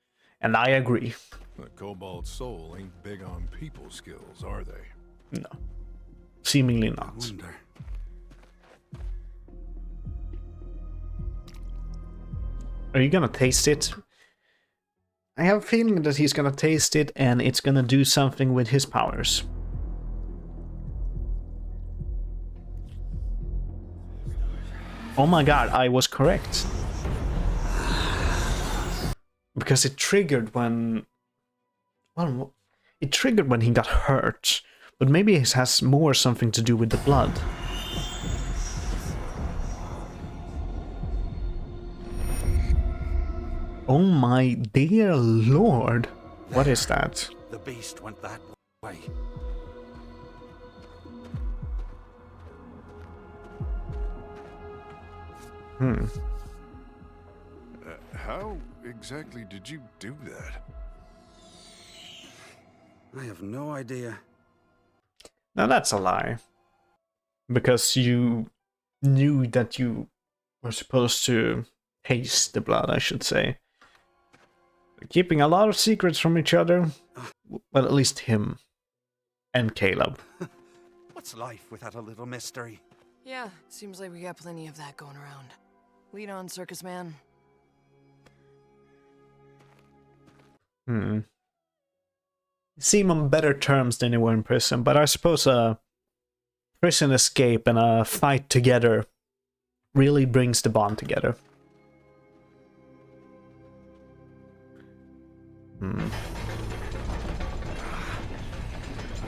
And I agree. The Cobalt Soul ain't big on people skills, are they? No. Seemingly not. Are you gonna taste it? I have a feeling that he's gonna taste it and it's gonna do something with his powers. Oh my god, I was correct. Because it triggered when... Well, it triggered when he got hurt. But maybe it has more something to do with the blood. Oh my dear lord. What is that? The beast went that way. How exactly did you do that? I have no idea. Now that's a lie. Because you knew that you were supposed to taste the blood, I should say. Keeping a lot of secrets from each other. Well, at least him. And Caleb. What's life without a little mystery? Yeah, seems like we got plenty of that going around. Lead on, circus man. Seem on better terms than they were in prison, but I suppose a prison escape and a fight together really brings the bond together.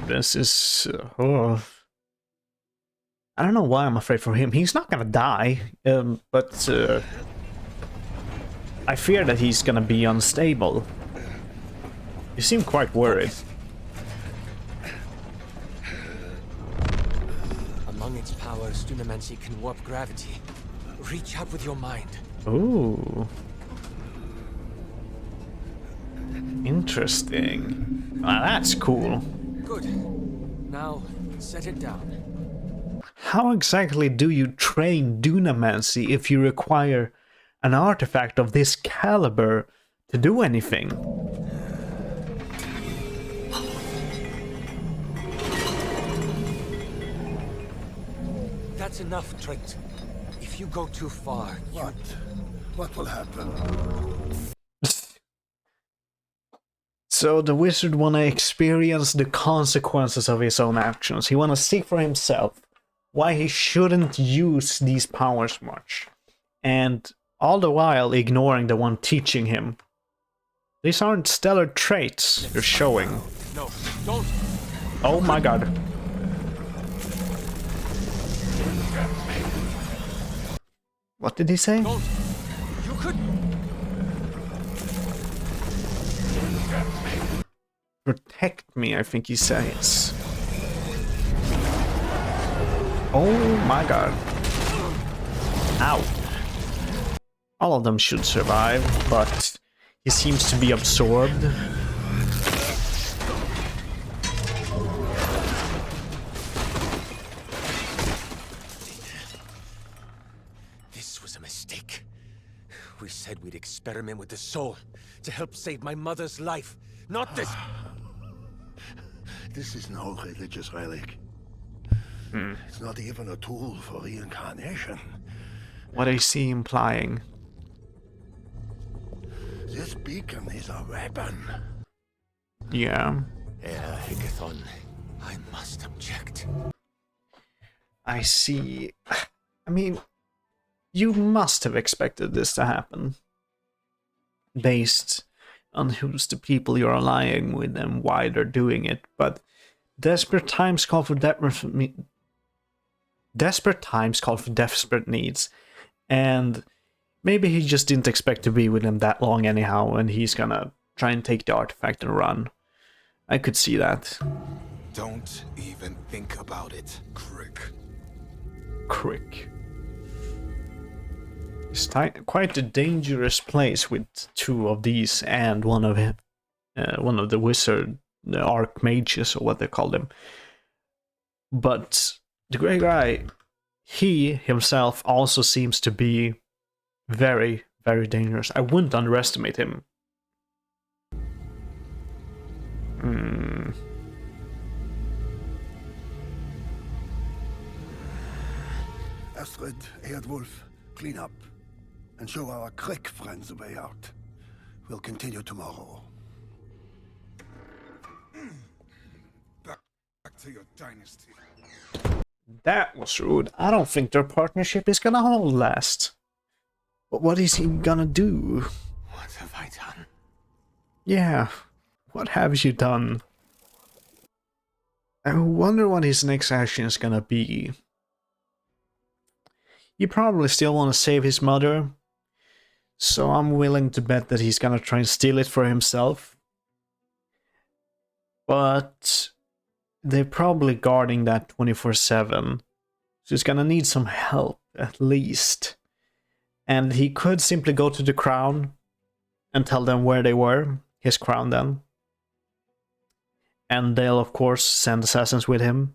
This is... oh. I don't know why I'm afraid for him. He's not gonna die, but I fear that he's gonna be unstable. You seem quite worried. Among its powers, Dunamancy can warp gravity. Reach out with your mind. Ooh. Interesting. Now that's cool. Good. Now, set it down. How exactly do you train Dunamancy if you require an artifact of this caliber to do anything? That's enough, Trent. If you go too far, What will happen? So the wizard wanna experience the consequences of his own actions. He wanna see for himself why he shouldn't use these powers much. And all the while ignoring the one teaching him. These aren't stellar traits you're showing. No, don't. Oh my god. What did he say? Don't. You could. Protect me, I think he says. Oh my god. Ow. All of them should survive, but he seems to be absorbed. This was a mistake. We said we'd experiment with the soul to help save my mother's life, not this. This is no religious relic. It's not even a tool for reincarnation. What is he implying? This beacon is a weapon. Yeah. Ikithon, I must object. I see. I mean, you must have expected this to happen. Based on who's the people you're allying with and why they're doing it, but desperate times call for desperate needs, and maybe he just didn't expect to be with him that long anyhow, and he's gonna try and take the artifact and run. I could see that. Don't even think about it, Crick. Crick. It's quite a dangerous place with two of these and one of the wizard the archmages or what they call them. But the Grey Guy, he himself also seems to be very, very dangerous. I wouldn't underestimate him. Astrid, Erdwulf, clean up and show our Crick friends the way out. We'll continue tomorrow. Back to your dynasty. That was rude. I don't think their partnership is gonna hold last. But what is he gonna do? What have I done? Yeah, what have you done? I wonder what his next action is gonna be. You probably still want to save his mother, so I'm willing to bet that he's gonna try and steal it for himself. But they're probably guarding that 24/7, so he's gonna need some help at least. And he could simply go to the crown and tell them where they were, his crown then. And they'll of course send assassins with him.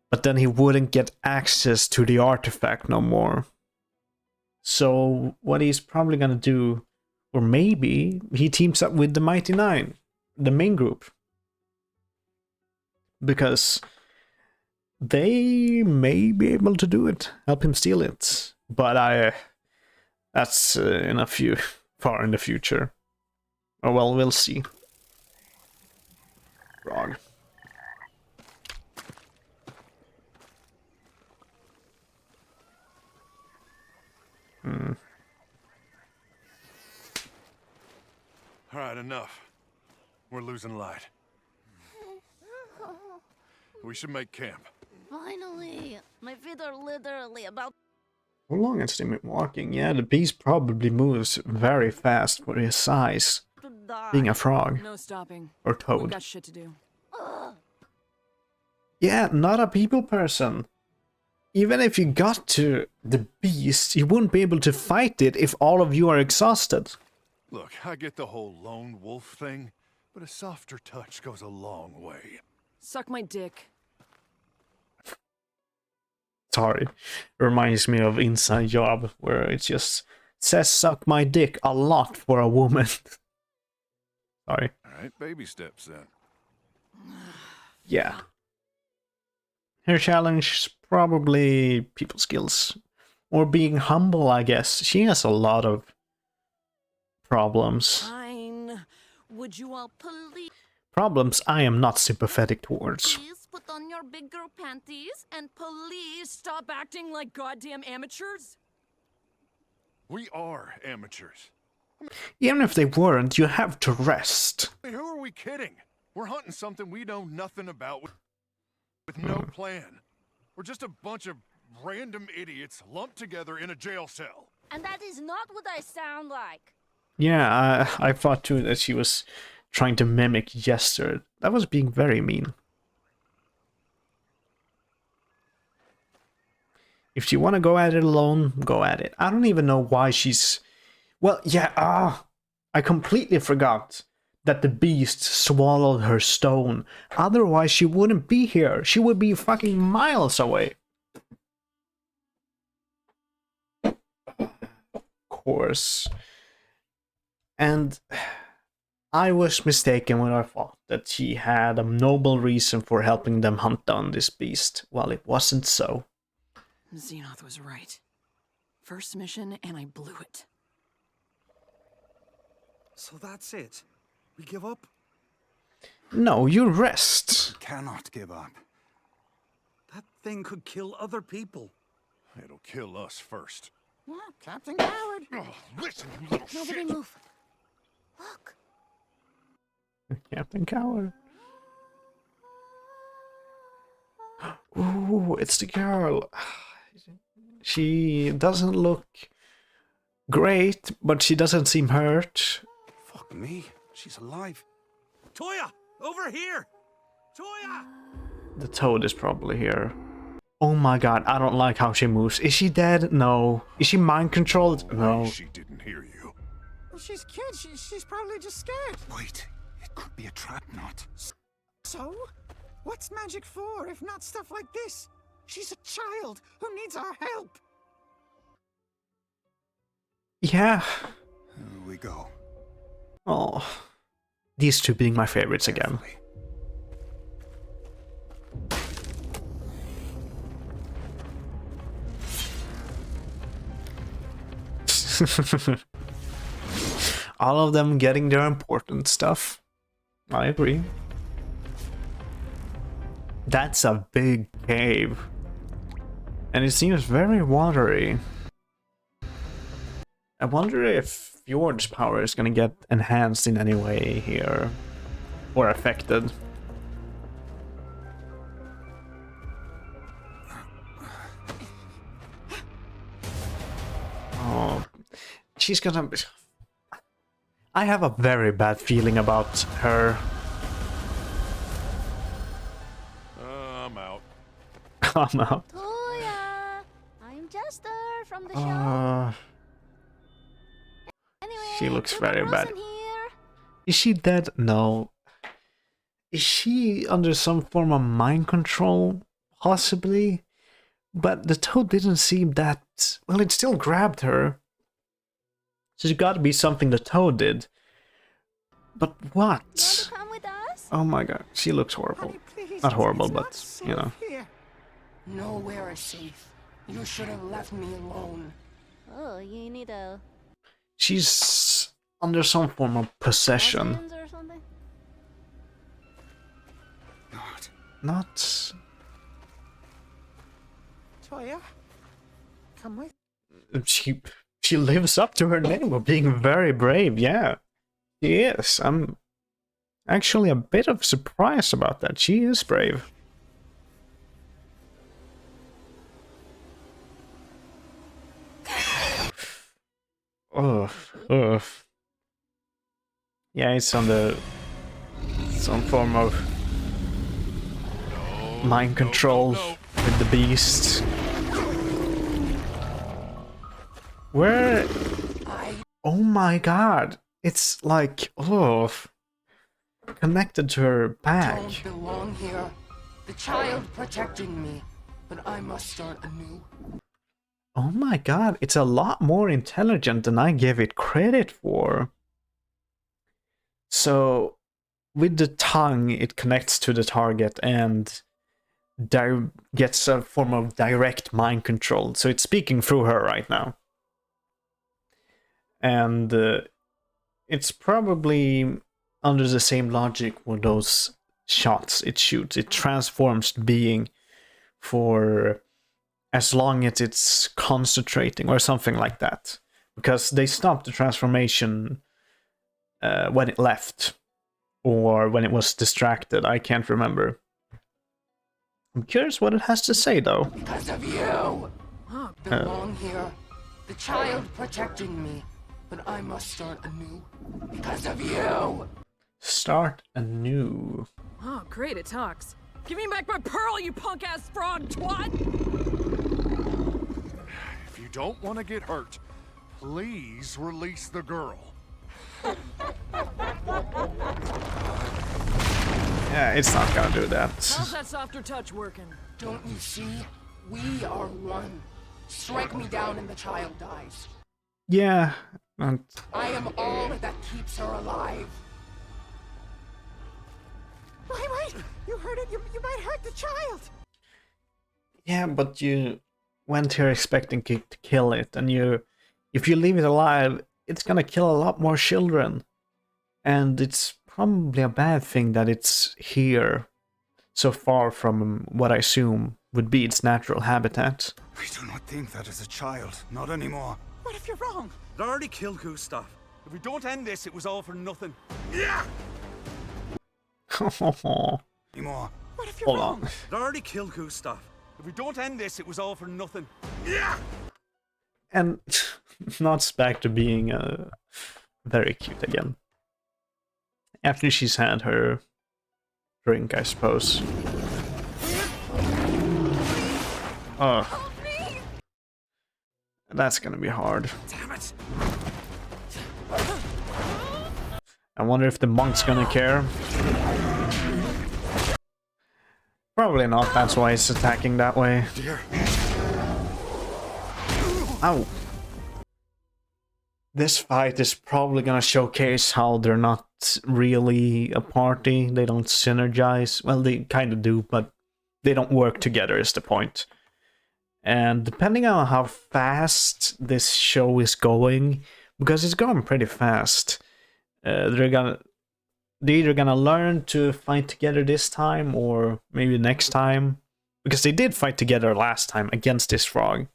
But then he wouldn't get access to the artifact no more. So what he's probably gonna do, or maybe he teams up with the Mighty Nein, the main group. Because they may be able to do it, help him steal it. But that's far in the future. Oh well, we'll see. Frog. All right, enough. We're losing light. We should make camp. Finally! My feet are literally about... How long has he been walking? Yeah, the beast probably moves very fast for his size. to die. Being a frog. No stopping. Or toad. We've got shit to do. Yeah, not a people person. Even if you got to the beast, you wouldn't be able to fight it if all of you are exhausted. Look, I get the whole lone wolf thing, but a softer touch goes a long way. Suck my dick. Sorry. Reminds me of Inside Job, where it just says suck my dick a lot for a woman. Sorry. Alright, baby steps then. Yeah. Her challenge is probably people skills. Or being humble, I guess. She has a lot of problems. Fine. Would you all please Problems I am not sympathetic towards. put on your big girl panties and please Stop acting like goddamn amateurs. We are amateurs. Even if they weren't, you have to rest. Hey, who are we kidding? We're hunting something we know nothing about with no plan. We're just a bunch of random idiots lumped together in a jail cell. And that is not what I sound like. Yeah, I thought too that she was trying to mimic Jester. That was being very mean. If you want to go at it alone, go at it. I don't even know why she's... Well, yeah, I completely forgot that the beast swallowed her stone. Otherwise, she wouldn't be here. She would be fucking miles away. Of course. And I was mistaken when I thought that she had a noble reason for helping them hunt down this beast. Well, it wasn't so. Xenoth was right. First mission, and I blew it. So that's it. We give up? No, you rest. Cannot give up. That thing could kill other people. It'll kill us first. What, Captain Coward? Oh, listen, you little Nobody shit. move. Look. Captain Coward. Ooh, it's the girl. She doesn't look great, but she doesn't seem hurt. Fuck me. She's alive. Toya! Over here! Toya! The toad is probably here. Oh my god, I don't like how she moves. Is she dead? No. Is she mind controlled? No. She didn't hear you. Well, she's cute. She's probably just scared. Wait. It could be a trap knot. So? What's magic for if not stuff like this? She's a child who needs our help. Yeah. Here we go. Oh, these two being my favorites again. All of them getting their important stuff. I agree. That's a big cave. And it seems very watery. I wonder if Fjord's power is gonna get enhanced in any way here. Or affected. Oh, she's gonna... I have a very bad feeling about her. I'm out. I'm out. Toya, I'm Jester from the show. Anyway, She looks very Rose bad. in here. Is she dead? No. Is she under some form of mind control? Possibly. But the toad didn't seem that... Well, it still grabbed her. So it's gotta be something the toad did. But what? Come with us? Oh my god, she looks horrible. Not horrible, but, you know. Nowhere is safe. You should have left me alone. Oh, you need a... She's under some form of possession. or something? Not... Toya, come with. She lives up to her name of being very brave, yeah. She is. I'm actually a bit of surprised about that. She is brave. Ugh. Ugh. Yeah, it's under some form of mind control with the beast. Where? Oh my god. It's like, oh, connected to her back. Don't belong here. The child protected me, but I must start anew. Oh my god, it's a lot more intelligent than I gave it credit for. So, with the tongue, it connects to the target and gets a form of direct mind control. So it's speaking through her right now. And it's probably under the same logic with those shots it shoots. It transforms the being for as long as it's concentrating or something like that. Because they stopped the transformation when it left. Or when it was distracted. I can't remember. I'm curious what it has to say though. Because of you! Belong here. The child protected me, but I must start anew. Because of you! Start anew. Oh, great, it talks. Give me back my pearl, you punk-ass frog twat! If you don't want to get hurt, please release the girl. Yeah, it's not gonna do that. How's that softer touch working? Don't you see? We are one. Strike me down and the child dies. Yeah. I am all that keeps her alive. Wait! You heard it! You might hurt the child! Yeah, but you went here expecting to kill it, and if you leave it alive, it's gonna kill a lot more children. And it's probably a bad thing that it's here, so far from what I assume would be its natural habitat. We do not think that is a child. Not anymore. What if you're wrong? They already killed Gustav. If we don't end this, it was all for nothing. Yeah! Anymore. What if you're Hold wrong? on. They already killed Gustav. If we don't end this, it was all for nothing. Yeah! And Not's back to being very cute again. After she's had her drink, I suppose. Oh. That's gonna be hard. Damn it! I wonder if the monk's gonna care. Probably not, that's why he's attacking that way. Ow. This fight is probably gonna showcase how they're not really a party. They don't synergize. Well, they kind of do, but they don't work together is the point. And depending on how fast this show is going, because it's going pretty fast, they're either gonna learn to fight together this time, or maybe next time. Because they did fight together last time against this frog.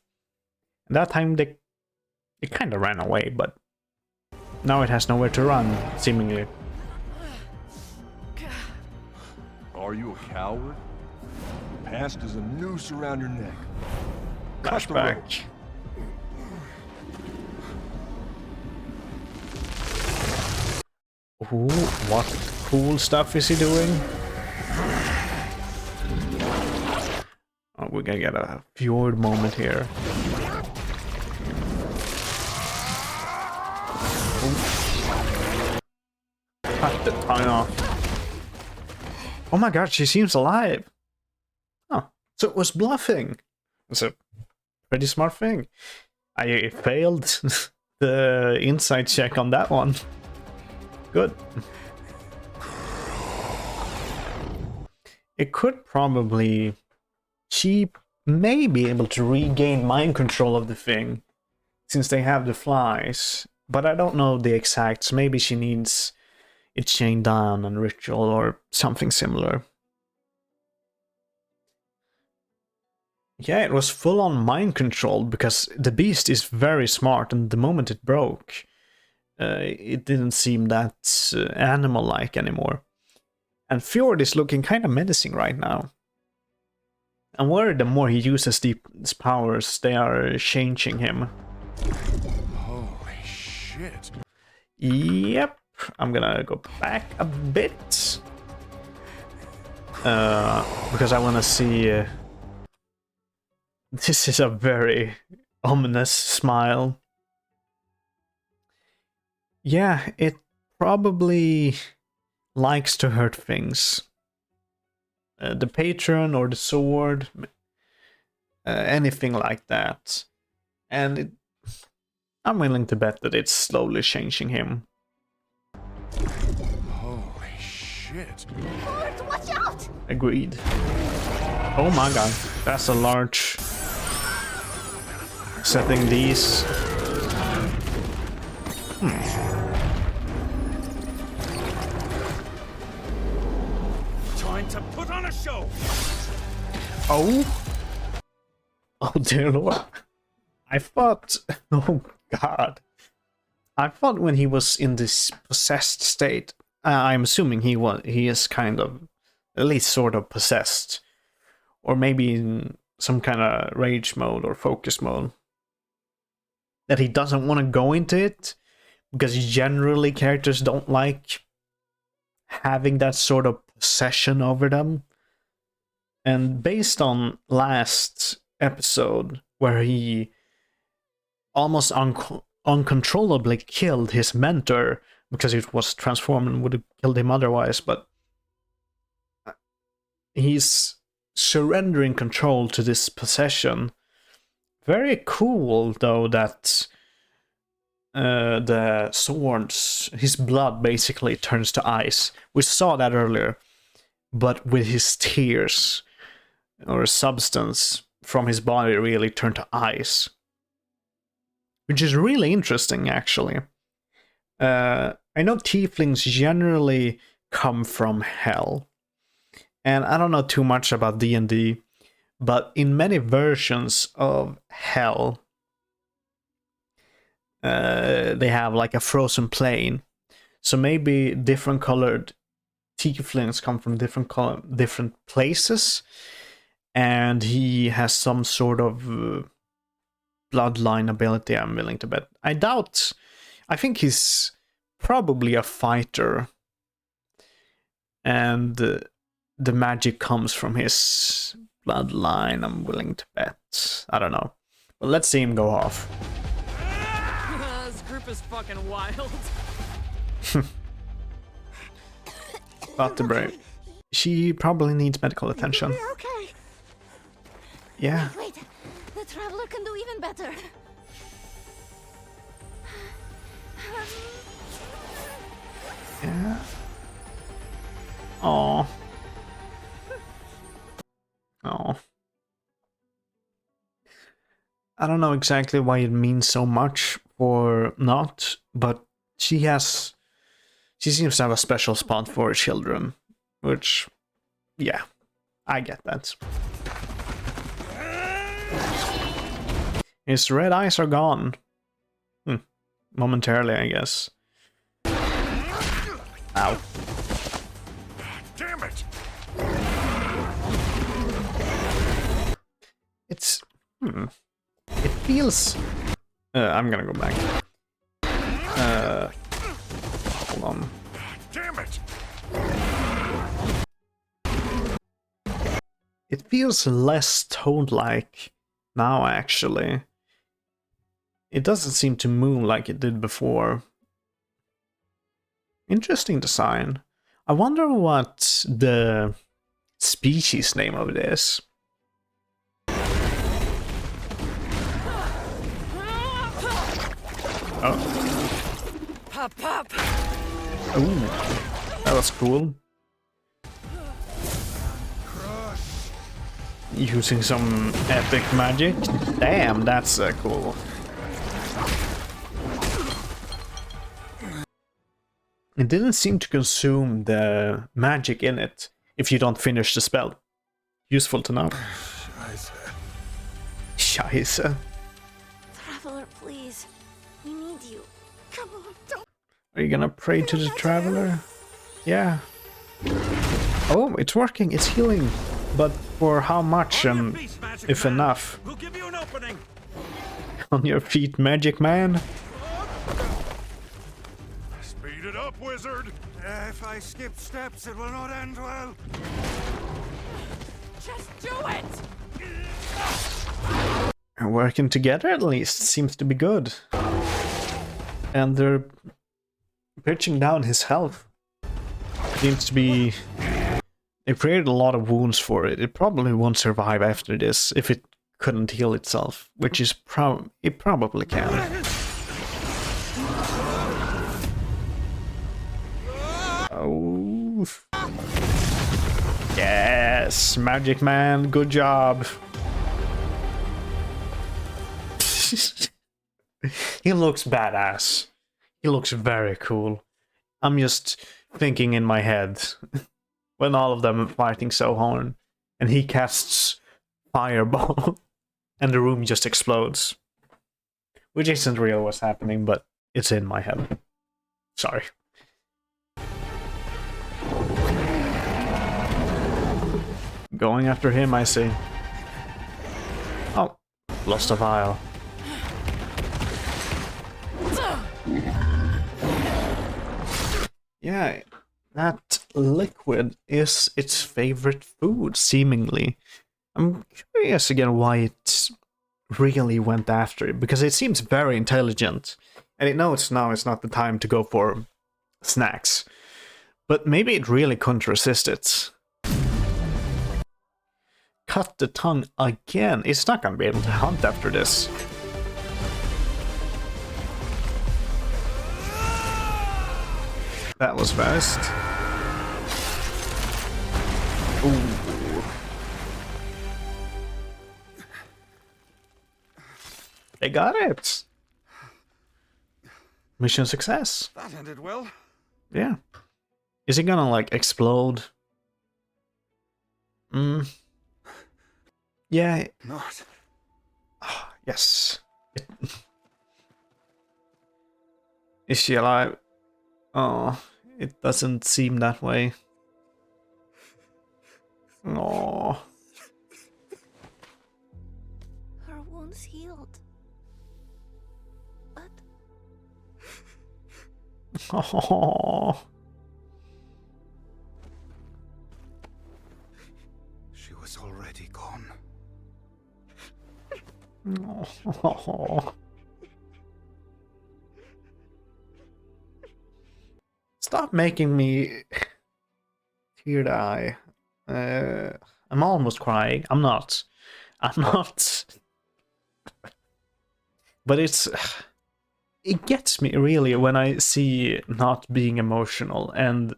And that time they kind of ran away, but now it has nowhere to run, seemingly. Are you a coward? The past is a noose around your neck. Flashback. Ooh, what cool stuff is he doing? Oh, we're gonna get a fjord moment here. Cut the tongue off. Oh my god, she seems alive. Oh, so it was bluffing. It's a pretty smart thing. I failed the insight check on that one. Good. It could probably... She may be able to regain mind control of the thing, since they have the flies. But I don't know the exacts. Maybe she needs it chained down on ritual or something similar. Yeah, it was full on mind control, because the beast is very smart, and the moment it broke, it didn't seem that animal-like anymore. And Fjord is looking kind of menacing right now. I'm worried the more he uses these powers, they are changing him. Holy shit. Yep. I'm gonna go back a bit. Because I want to see... This is a very ominous smile. Yeah, it probably likes to hurt things. The patron or the sword, anything like that. And I'm willing to bet that it's slowly changing him. Holy shit. Lord, watch out! Agreed. Oh my god, that's a large... Setting these... Time to put on a show. Oh? Oh dear lord. I thought... Oh god. I thought when he was in this possessed state... I'm assuming he is kind of... At least sort of possessed. Or maybe in some kind of rage mode or focus mode. That he doesn't want to go into it. Because generally characters don't like having that sort of possession over them. And based on last episode, where he almost uncontrollably killed his mentor, because it was transformed and would have killed him otherwise, but he's surrendering control to this possession. Very cool, though, that the swords, his blood basically turns to ice. We saw that earlier, but with his tears, or substance from his body really turned to ice. Which is really interesting, actually. I know tieflings generally come from hell. And I don't know too much about D&D, but in many versions of hell, they have like a frozen plain. So maybe different colored tieflings come from different places, and he has some sort of bloodline ability, I'm willing to bet. I doubt. I think he's probably a fighter, and the magic comes from his bloodline, I'm willing to bet. I don't know. But let's see him go off. This group is fucking wild. vertebrae. She probably needs medical attention. Okay. Yeah. Wait, the traveler can do even better. Yeah. Oh. Oh. I don't know exactly why it means so much or not, but she seems to have a special spot for children, which, yeah, I get that. His red eyes are gone. Momentarily, I guess. Ow. Damn it! It's... It feels... I'm gonna go back. Hold on. Damn it! It feels less toad-like now, actually. It doesn't seem to move like it did before. Interesting design. I wonder what the species name of it is. Oh. Pop, pop. Ooh, that was cool. Using some epic magic. Damn, that's cool. It didn't seem to consume the magic in it if you don't finish the spell. Useful to know. Scheiße. Traveler, please. We need you. Come on, don't. Are you gonna pray to the traveler? Yeah. Oh, it's working. It's healing. But for how much and if enough? We'll give you an opening. On your feet, magic man. Speed it up, wizard. If I skip steps, it will not end well. Just do it. And working together at least seems to be good. And they're pitching down his health. Seems to be... They created a lot of wounds for it. It probably won't survive after this if it couldn't heal itself, which is it probably can. Oh. Yes, Magic Man, good job. He looks badass. He looks very cool. I'm just thinking in my head when all of them are fighting so hard and he casts fireball and the room just explodes. Which isn't real what's happening, but it's in my head. Sorry. Going after him, I see. Oh, lost a vial. Yeah, that liquid is its favorite food, seemingly. I'm curious again why it really went after it, because it seems very intelligent. And it knows now it's not the time to go for snacks. But maybe it really couldn't resist it. Cut the tongue again. It's not gonna be able to hunt after this. That was fast. Ooh. They got it. Mission success. That ended well. Yeah. Is it gonna, like, explode? Yeah. Not. Oh, yes. Is she alive? Oh, it doesn't seem that way. Oh. Her wound's healed. But Oh. She was already gone. Oh. Stop making me Teared eye. I'm almost crying. I'm not. I'm not. But it gets me really when I see not being emotional, and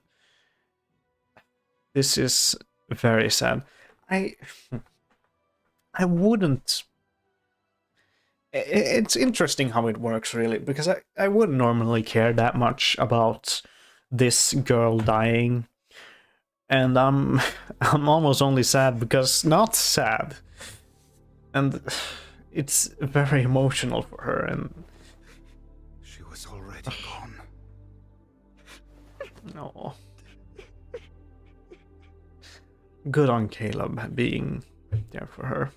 this is very sad. I wouldn't. It's interesting how it works, really, because I wouldn't normally care that much about this girl dying, and I'm almost only sad because not sad, and it's very emotional for her, and she was already gone. No. Good on Caleb being there for her.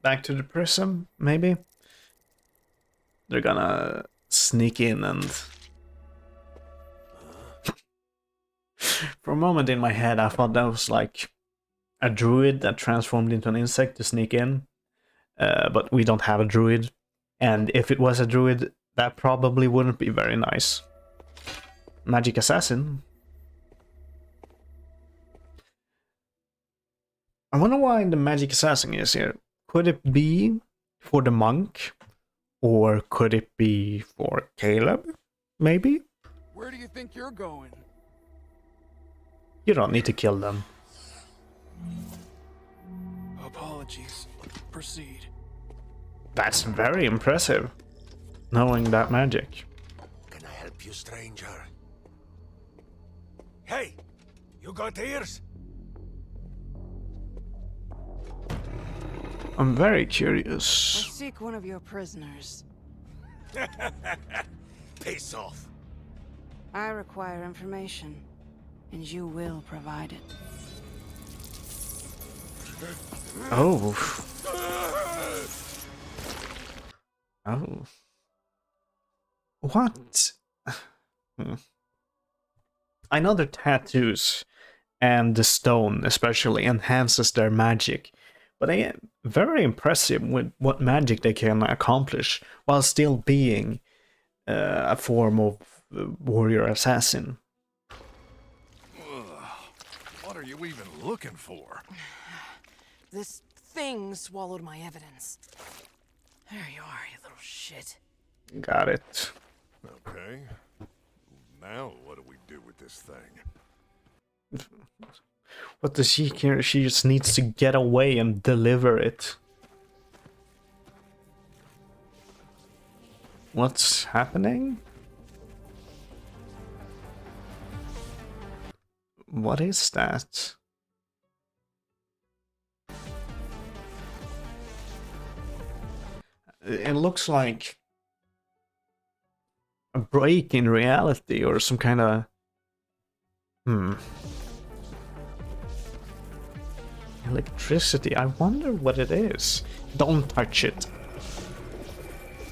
Back to the prison, maybe? They're gonna sneak in and... For a moment in my head I thought that was like a druid that transformed into an insect to sneak in. But we don't have a druid. And if it was a druid, that probably wouldn't be very nice. Magic assassin. I wonder why the magic assassin is here. Could it be for the monk? Or could it be for Caleb? Maybe? Where do you think you're going? You don't need to kill them. Apologies. Proceed. That's very impressive. Knowing that magic. Can I help you, stranger? Hey! You got ears? I'm very I curious. seek one of your prisoners. Peace off. I require information, and you will provide it. Oh. Oh. What? I know their tattoos and the stone especially enhances their magic, but I am very impressive with what magic they can accomplish while still being a form of warrior assassin. What are you even looking for? This thing swallowed my evidence. There you are, you little shit. Got it. Okay. Now what do we do with this thing? What does she care? She just needs to get away and deliver it. What's happening? What is that? It looks like a break in reality or some kind of... Electricity. I wonder what it is. Don't touch it.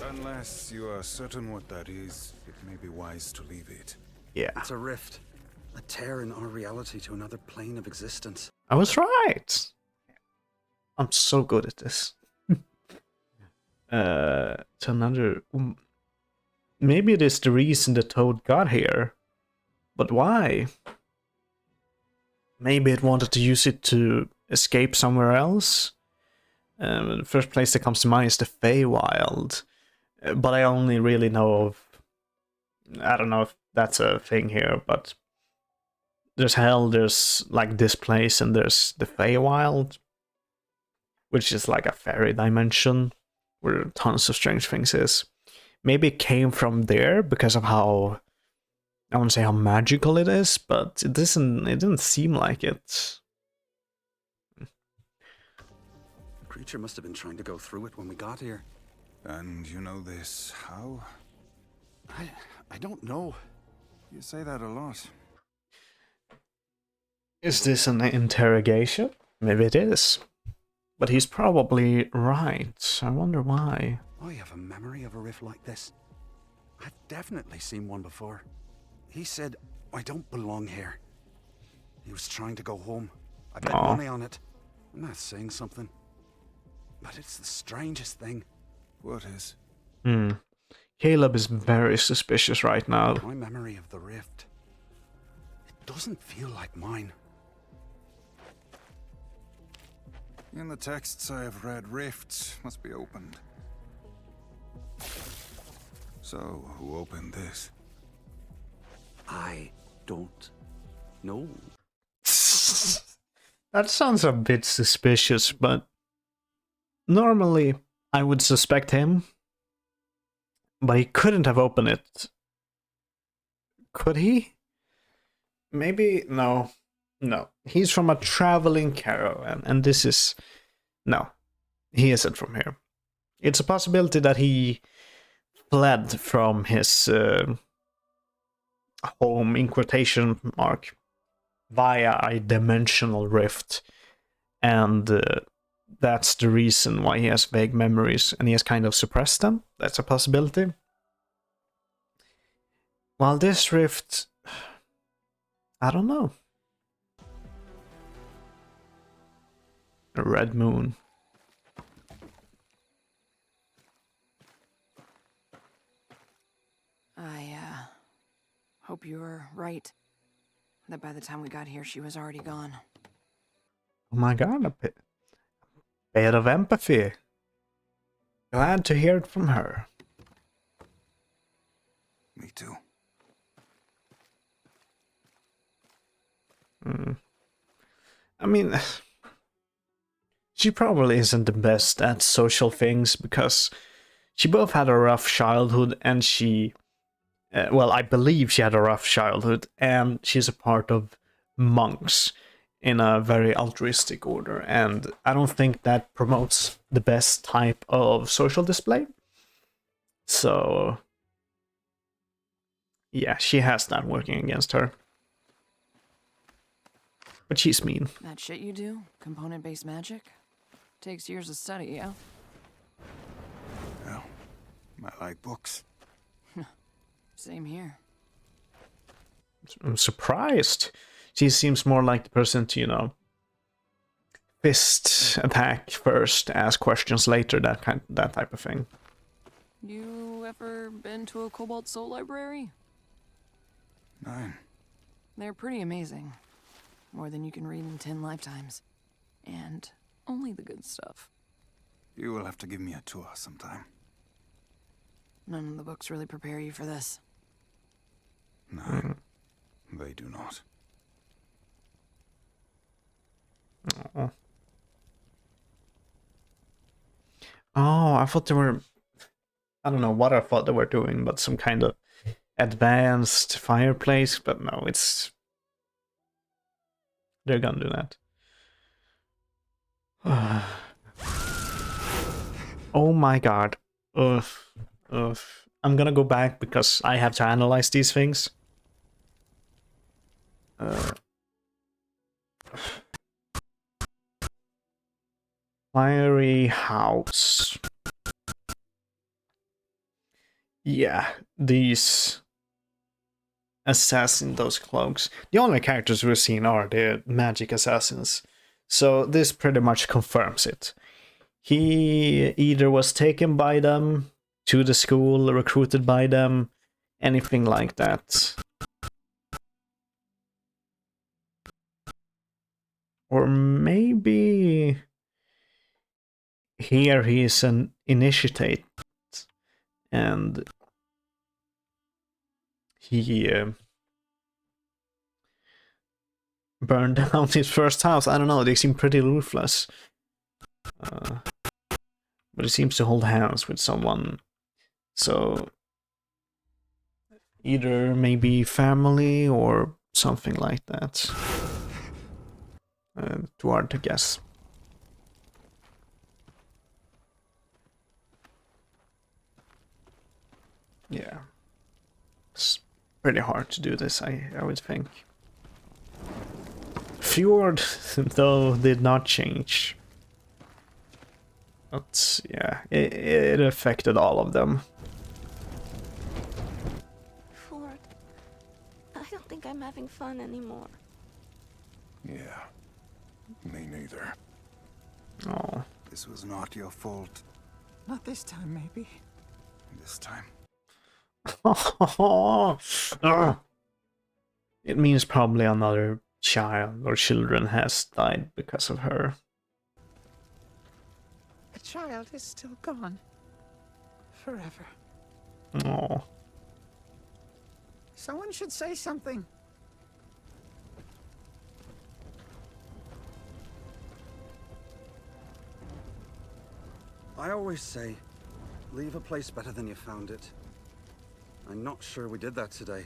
Unless you are certain what that is, it may be wise to leave it. Yeah. It's a rift. A tear in our reality to another plane of existence. I was right. I'm so good at this. To another... Maybe it is the reason the toad got here. But why? Maybe it wanted to use it to escape somewhere else? The first place that comes to mind is the Feywild. But I only really know of... I don't know if that's a thing here, but... There's hell, there's like this place, and there's the Feywild. Which is like a fairy dimension, where tons of strange things is. Maybe it came from there because of how... I wouldn't say how magical it is, but it didn't seem like it. The creature must have been trying to go through it when we got here. And you know this how? I don't know. You say that a lot. Is this an interrogation? Maybe it is. But he's probably right. I wonder why. I have a memory of a rift like this. I've definitely seen one before. He said, I don't belong here. He was trying to go home. I bet money on it. I'm not saying something. But it's the strangest thing. What is? Caleb is very suspicious right now. My memory of the rift, it doesn't feel like mine. In the texts I have read, rifts must be opened. So, who opened this? I don't know. That sounds a bit suspicious, but normally I would suspect him. But he couldn't have opened it. Could he? Maybe, no. No. He's from a traveling caravan, and this is... No. He isn't from here. It's a possibility that he fled from his home, in quotation mark, via a dimensional rift. And that's the reason why he has vague memories, and he has kind of suppressed them. That's a possibility. While this rift... I don't know. A red moon. I hope you were right. That by the time we got here, she was already gone. Oh my god, a bit of empathy. Glad to hear it from her. Me too. I mean, she probably isn't the best at social things, because she both had a rough childhood and she... well, I believe she had a rough childhood, and she's a part of monks in a very altruistic order, and I don't think that promotes the best type of social display. So, yeah, she has that working against her. But she's mean. That shit you do? Component-based magic? Takes years of study, yeah? Well, I like books. Same here. I'm surprised. She seems more like the person to, you know, fist attack first, ask questions later, that type of thing. You ever been to a Cobalt Soul library? Nein. They're pretty amazing. More than you can read in 10 lifetimes. And only the good stuff. You will have to give me a tour sometime. None of the books really prepare you for this. No, they do not. Oh, I thought they were... I don't know what I thought they were doing, but some kind of advanced fireplace, but no, it's... They're gonna do that. Oh my god. Ugh. I'm gonna go back because I have to analyze these things. Fiery house. Yeah, these assassins, those cloaks. The only characters we've seen are the magic assassins. So this pretty much confirms it. He either was taken by them to the school, recruited by them, anything like that. Or maybe here he is an initiate and he burned down his first house. I don't know, they seem pretty ruthless. But he seems to hold hands with someone. So either maybe family or something like that. Too hard to guess. Yeah. It's pretty hard to do this, I would think. Fjord, though, did not change. But yeah, it affected all of them. Ford, I don't think I'm having fun anymore. Yeah, me neither. This was not your fault. Not this time, maybe. This time. It means probably another child or children has died because of her. The child is still gone. Forever. Oh. Someone should say something. I always say, leave a place better than you found it. I'm not sure we did that today,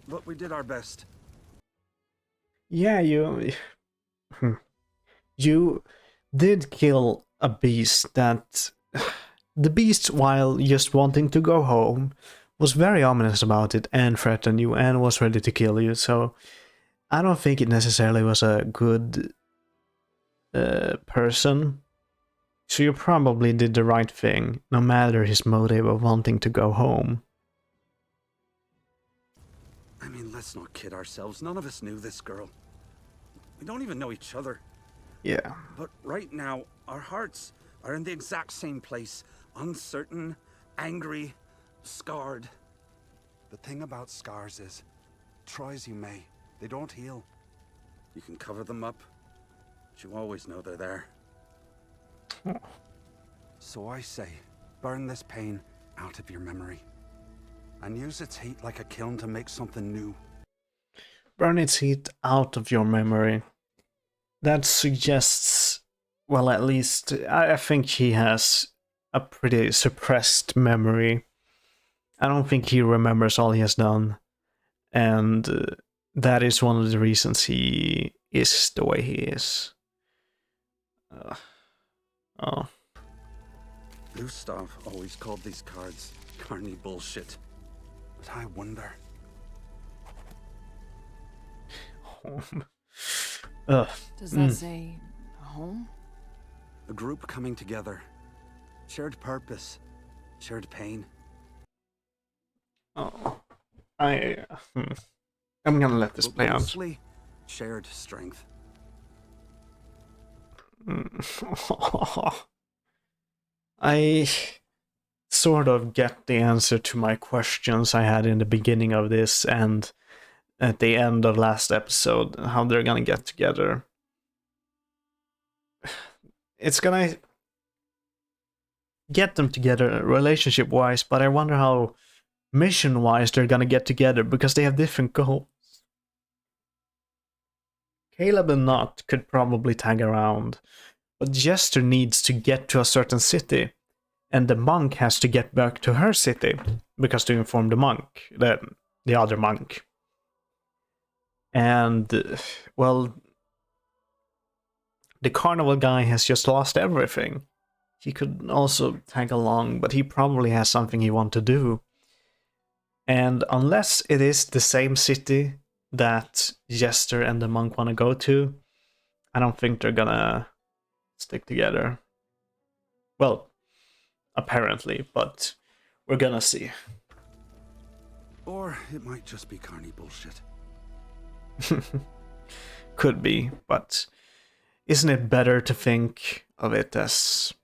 but we did our best. Yeah, you did kill a beast that... The beast, while just wanting to go home, was very ominous about it and threatened you and was ready to kill you, so I don't think it necessarily was a good person. So you probably did the right thing, no matter his motive of wanting to go home. I mean, let's not kid ourselves. None of us knew this girl. We don't even know each other. Yeah. But right now, our hearts are in the exact same place. Uncertain, angry, scarred. The thing about scars is, try as you may, they don't heal. You can cover them up, but you always know they're there. So I say, burn this pain out of your memory. And use its heat like a kiln to make something new. Burn its heat out of your memory. That suggests, well, at least I think he has a pretty suppressed memory. I don't think he remembers all he has done, and that is one of the reasons he is the way he is. Oh. Gustav always called these cards carny bullshit. But I wonder. Home. Does that say home? A group coming together. Shared purpose. Shared pain. Oh. I'm gonna let this play out. Mostly shared strength. I sort of get the answer to my questions I had in the beginning of this and at the end of last episode, how they're gonna get together. It's gonna get them together relationship-wise, but I wonder how mission-wise they're gonna get together, because they have different goals. Caleb and Nott could probably tag around, but Jester needs to get to a certain city, and the monk has to get back to her city, because to inform the monk, the other monk. And, well, the carnival guy has just lost everything. He could also tag along, but he probably has something he wants to do. And unless it is the same city that Jester and the monk want to go to, I don't think they're gonna stick together. Well, apparently, but we're gonna see. Or it might just be carny bullshit. Could be, but isn't it better to think of it as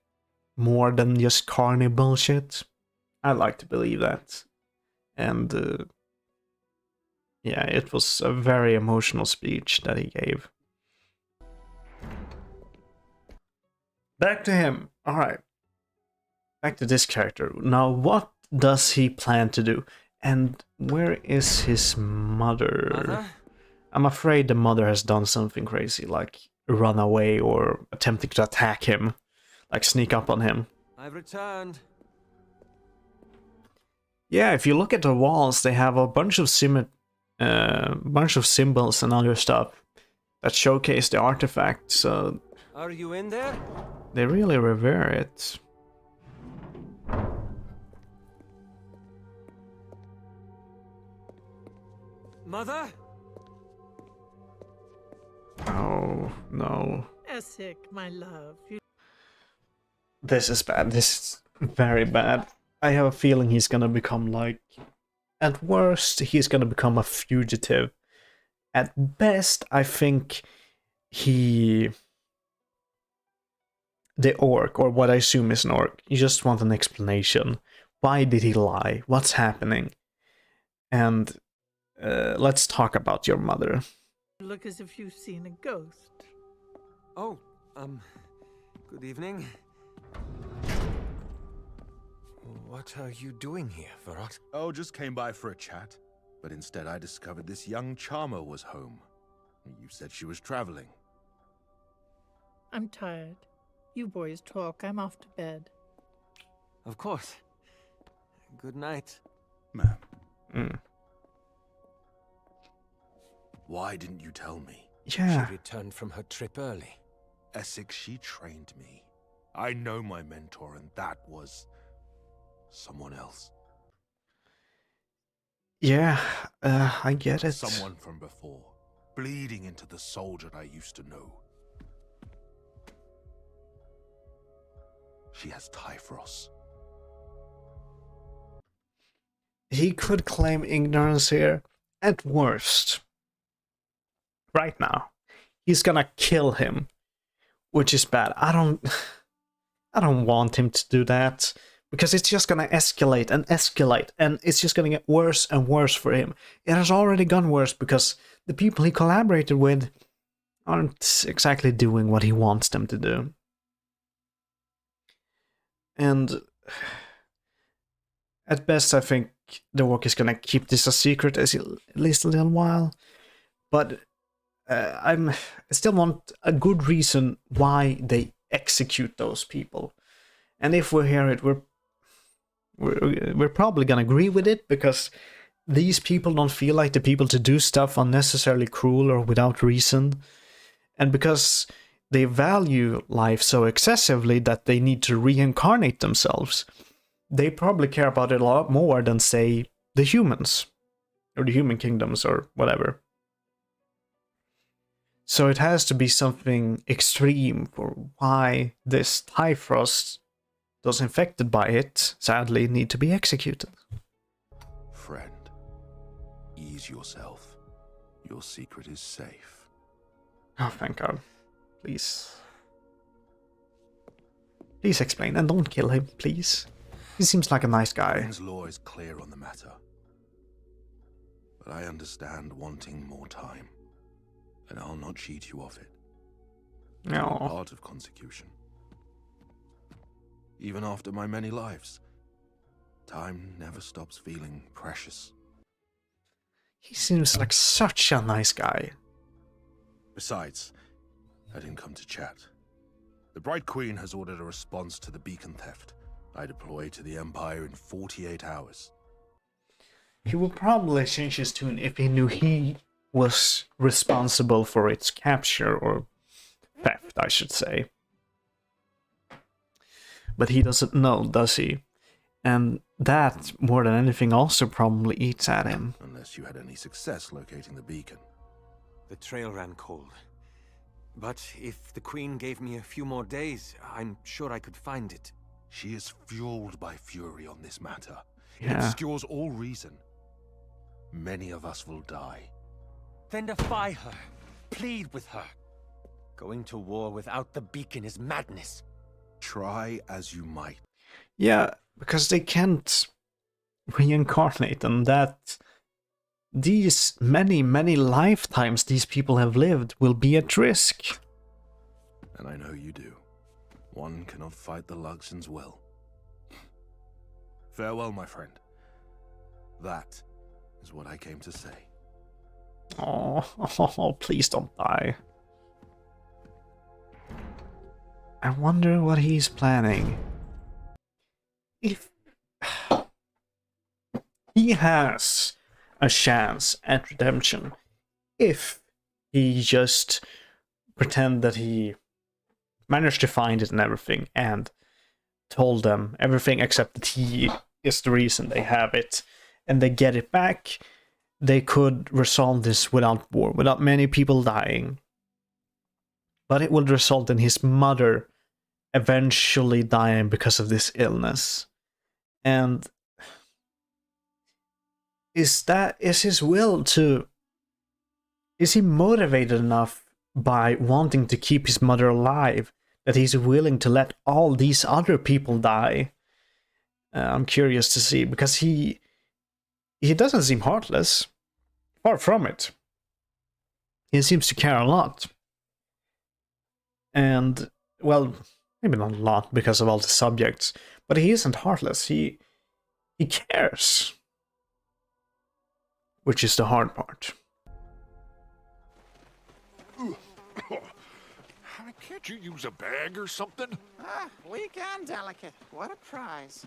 more than just carny bullshit? I like to believe that. And yeah, it was a very emotional speech that he gave. Back to him. Alright. Back to this character. Now, what does he plan to do? And where is his mother? I'm afraid the mother has done something crazy, like run away or attempting to attack him, like sneak up on him. I've returned. Yeah, if you look at the walls, they have a bunch of symbols and other stuff that showcase the artifact, so Are you in there? they really revere it. Mother? Oh, no. Essek, my love. This is bad. This is very bad. I have a feeling he's gonna become like... At worst, he's gonna become a fugitive. At best, I think the orc, or what I assume is an orc, you just want an explanation. Why did he lie? What's happening? And let's talk about your mother. You look as if you've seen a ghost. Oh, good evening. What are you doing here, Varrot? Oh, just came by for a chat. But instead I discovered this young charmer was home. You said she was traveling. I'm tired. You boys talk. I'm off to bed. Of course. Good night. Ma'am. Why didn't you tell me? Yeah. She returned from her trip early. Essek, she trained me. I know my mentor, and that was someone else. Yeah, I get it. Someone from before, bleeding into the soldier I used to know. She has Typhros. He could claim ignorance here, at worst. Right now, he's gonna kill him, which is bad. I don't want him to do that, because it's just gonna escalate, and it's just gonna get worse and worse for him. It has already gone worse because the people he collaborated with aren't exactly doing what he wants them to do. And at best, I think the Orc is gonna keep this a secret at least a little while. But I still want a good reason why they execute those people. And if we hear it, we're probably gonna agree with it, because these people don't feel like the people to do stuff unnecessarily cruel or without reason, and because they value life so excessively that they need to reincarnate themselves, they probably care about it a lot more than, say, the humans or the human kingdoms or whatever. So it has to be something extreme for why this Typhros, those infected by it, sadly need to be executed. Friend, ease yourself. Your secret is safe. Oh, thank God. Please. Please explain, and don't kill him, please. He seems like a nice guy. Queen's law is clear on the matter. But I understand wanting more time. And I'll not cheat you of it. No. It's all part of consecution. Even after my many lives, time never stops feeling precious. He seems like such a nice guy. Besides, I didn't come to chat. The Bright Queen has ordered a response to the beacon theft. I deploy to the Empire in 48 hours. He would probably change his tune if he knew he was responsible for its capture, or theft, I should say. But he doesn't know, does he? And that, more than anything, also probably eats at him. Unless you had any success locating the beacon. The trail ran cold. But if the Queen gave me a few more days, I'm sure I could find it. She is fueled by fury on this matter. It Yeah. obscures all reason. Many of us will die. Then defy her. Plead with her. Going to war without the beacon is madness. Try as you might. Yeah, because they can't reincarnate, and that these many, many lifetimes these people have lived will be at risk. And I know you do. One cannot fight the Luxon's will. Farewell, my friend. That is what I came to say. Oh, please don't die. I wonder what he's planning. If he has a chance at redemption, if he just pretend that he managed to find it and everything, and told them everything except that he is the reason they have it, and they get it back, they could resolve this without war, without many people dying. But it would result in his mother eventually dying because of this illness. And is his will to... Is he motivated enough by wanting to keep his mother alive that he's willing to let all these other people die? I'm curious to see, because he doesn't seem heartless. Far from it. He seems to care a lot. And, well, maybe not a lot because of all the subjects, but he isn't heartless. He cares. Which is the hard part. Can't you use a bag or something? Ah, weak and delicate. What a prize.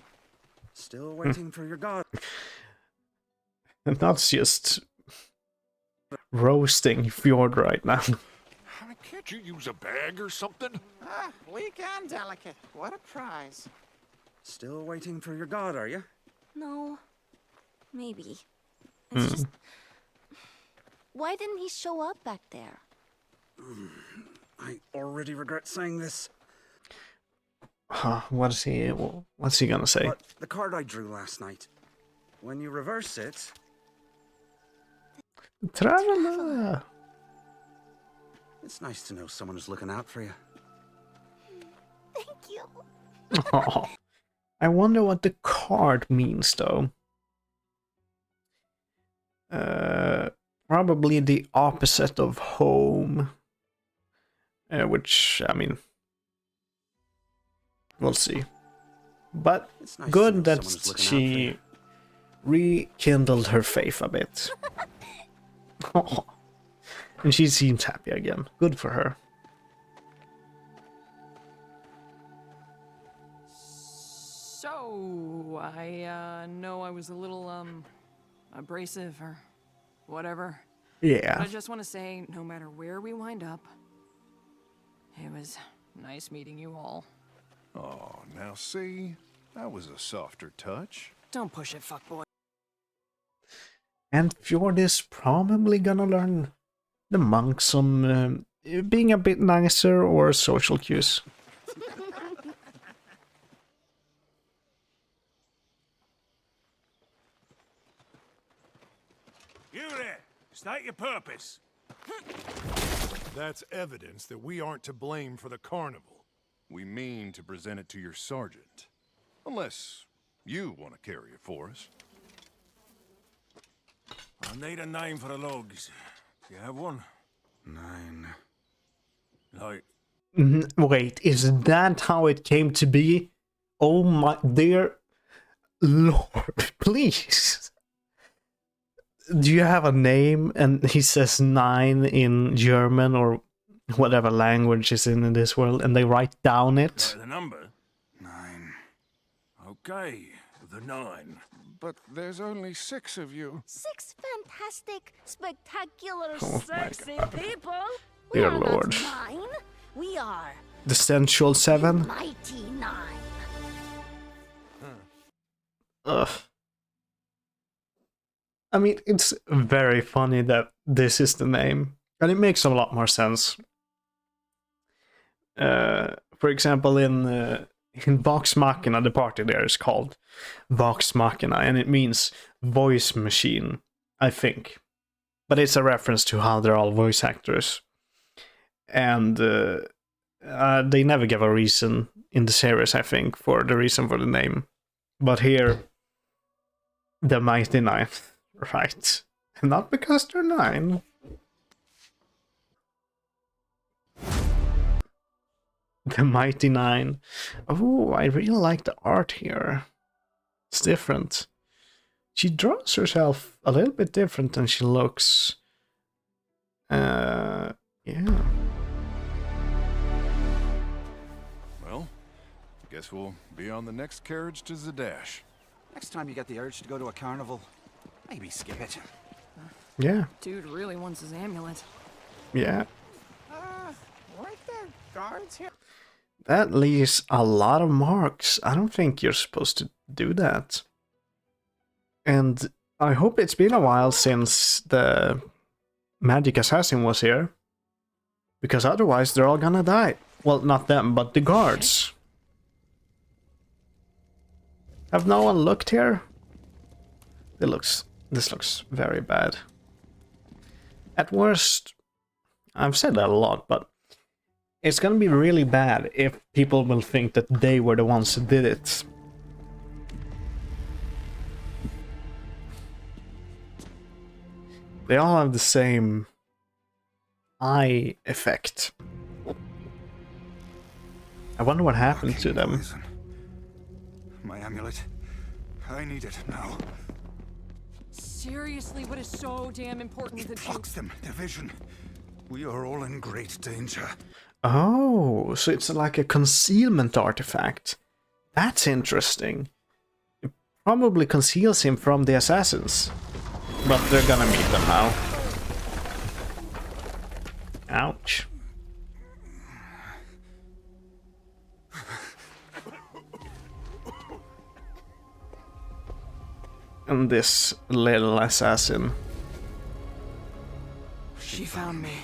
Still waiting for your god. And that's just roasting Fjord right now. Can't you use a bag or something? Ah, weak and delicate. What a prize. Still waiting for your god, are you? No. Maybe. It's just... Why didn't he show up back there? I already regret saying this. What's he gonna say? But the card I drew last night, when you reverse it... Traveler! It's nice to know someone is looking out for you. Thank you. Oh, I wonder what the card means, though. Probably the opposite of home. Which, I mean, we'll see. But nice good that she rekindled her faith a bit. And she seems happy again. Good for her. So, I know I was a little, abrasive or whatever. Yeah. But I just want to say, no matter where we wind up, it was nice meeting you all. Oh, now see? That was a softer touch. Don't push it, fuckboy. And Fjord is probably gonna learn the monk some being a bit nicer or social cues. You there! State your purpose. That's evidence that we aren't to blame for the carnival. We mean to present it to your sergeant. Unless you want to carry it for us. I need a name for the logs. Do you have one? Nine. Like... Wait, is that how it came to be? Oh my dear Lord, please. Do you have a name? And he says 9 in German or whatever language is in this world, and they write down it. The number? 9. Okay, the 9. But there's only 6 of you. 6 fantastic, spectacular, Oh my sexy God. people. Dear We are Lord. not 9. We are The Sensual 7? Mighty Nein. Ugh. I mean, it's very funny that this is the name. And it makes a lot more sense. For example, in Vox Machina, the party there is called Vox Machina, and it means voice machine, I think. But it's a reference to how they're all voice actors. And they never give a reason in the series, I think, for the reason for the name. But here, the Mighty Nein, right? Not because they're 9. The Mighty Nein. Oh, I really like the art here. It's different. She draws herself a little bit different than she looks. Yeah. Well, guess we'll be on the next carriage to Zadash. Next time you get the urge to go to a carnival, maybe skip it. Yeah. Dude really wants his amulet. Yeah. Weren't there guards here? That leaves a lot of marks. I don't think you're supposed to do that. And I hope it's been a while since the magic assassin was here. Because otherwise they're all gonna die. Well, not them, but the guards. Have no one looked here? This looks very bad. At worst, I've said that a lot, but it's gonna be really bad if people will think that they were the ones who did it. They all have the same eye effect. I wonder what happened to them. Poison. My amulet. I need it now. Seriously, what is so damn important It that blocks them. Their vision. We are all in great danger. Oh, so it's like a concealment artifact. That's interesting. It probably conceals him from the assassins. But they're gonna meet them now. Ouch. And this little assassin. She found me.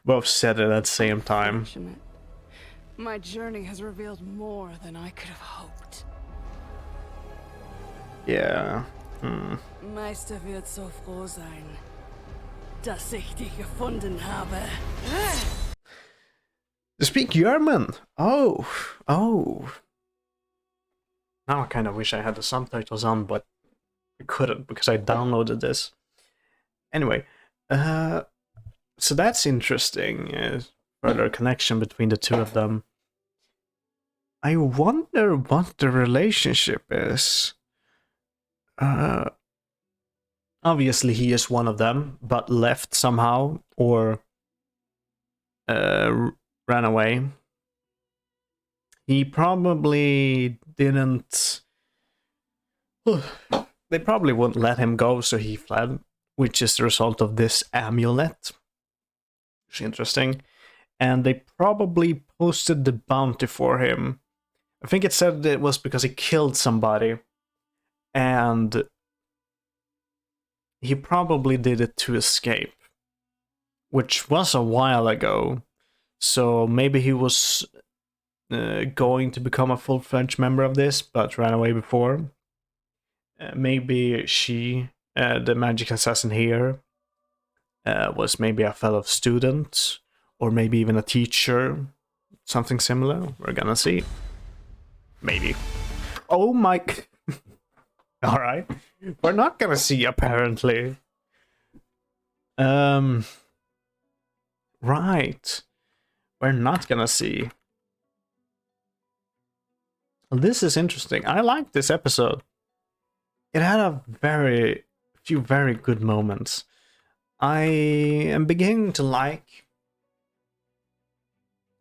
Both said it at the same time. My journey has revealed more than I could have hoped. Yeah. Meister wird so froh sein, dass ich dich gefunden habe. They speak German! Oh. Now I kind of wish I had the subtitles on, but I couldn't because I downloaded this. Anyway, so that's interesting. Further connection between the two of them. I wonder what the relationship is. Obviously he is one of them, but left somehow, or ran away. He probably didn't... They probably wouldn't let him go, so he fled, which is the result of this amulet. Which is interesting. And they probably posted the bounty for him. I think it said it was because he killed somebody. And he probably did it to escape. Which was a while ago. So maybe he was going to become a full-fledged member of this, but ran away before. Maybe she, the magic assassin here, was maybe a fellow student, or maybe even a teacher, something similar. We're gonna see. Maybe. Oh my... Alright. We're not gonna see, apparently. Right. We're not gonna see. This is interesting. I like this episode. It had a few very good moments. I am beginning to like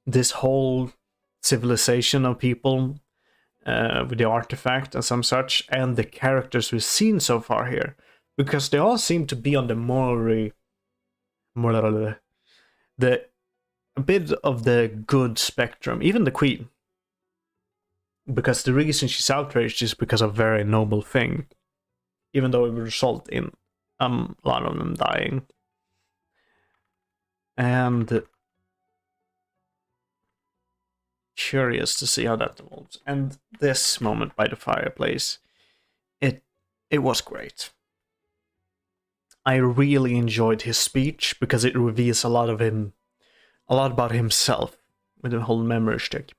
this whole civilization of people with the artifact and some such, and the characters we've seen so far here, because they all seem to be on the a bit of the good spectrum, even the queen. Because the reason she's outraged is because of a very noble thing, even though it will result in a lot of them dying. And curious to see how that evolves. And this moment by the fireplace, it was great. I really enjoyed his speech because it reveals a lot about himself with the whole memory shtick.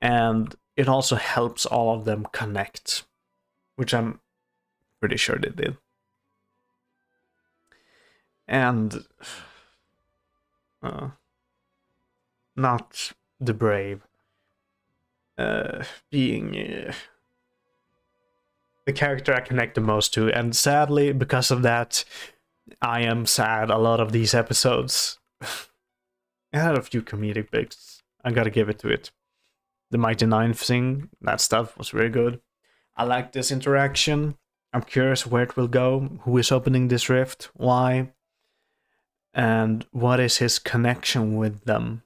And it also helps all of them connect, which I'm pretty sure they did. And not the brave being the character I connect the most to, and sadly, because of that, I am sad a lot of these episodes. It had a few comedic bits. I gotta give it to it. The Mighty Nein thing, that stuff was really good. I like this interaction. I'm curious where it will go. Who is opening this rift? Why? And what is his connection with them?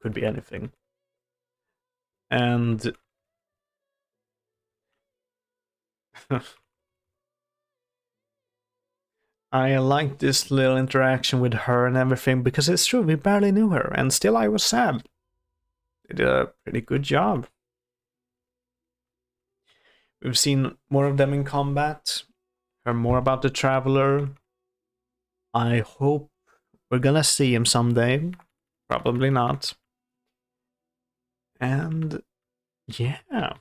Could be anything. And I like this little interaction with her and everything, because it's true, we barely knew her, and still I was sad. They did a pretty good job. We've seen more of them in combat, heard more about the Traveler. I hope we're gonna see him someday. Probably not. And yeah.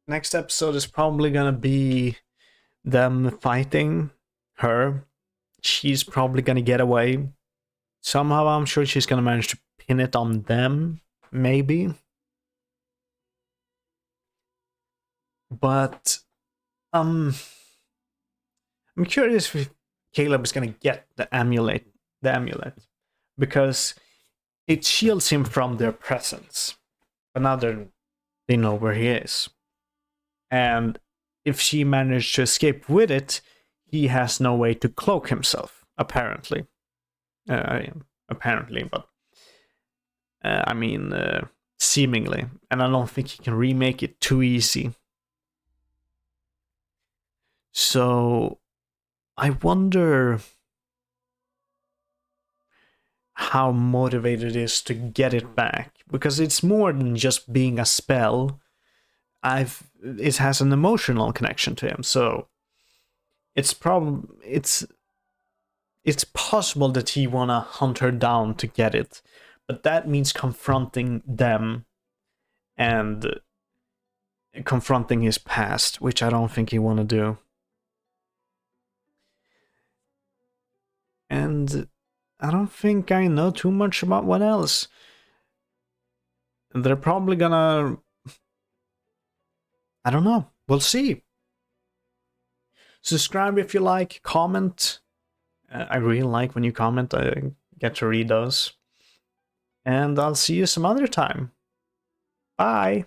next episode is probably gonna be them fighting her. She's probably gonna get away. Somehow I'm sure she's gonna manage to pin it on them, maybe. But I'm curious if Caleb is gonna get the amulet, because it shields him from their presence. But now they know where he is. And if she managed to escape with it, he has no way to cloak himself, apparently. Apparently, but I mean, seemingly. And I don't think he can remake it too easy. So, I wonder how motivated it is to get it back, because it's more than just being a spell. It has an emotional connection to him, so it's possible that he wanna hunt her down to get it, but that means confronting them and confronting his past, which I don't think he wanna do. And I don't think I know too much about what else. They're probably gonna... I don't know. We'll see. Subscribe if you like. Comment. I really like when you comment. I get to read those. And I'll see you some other time. Bye.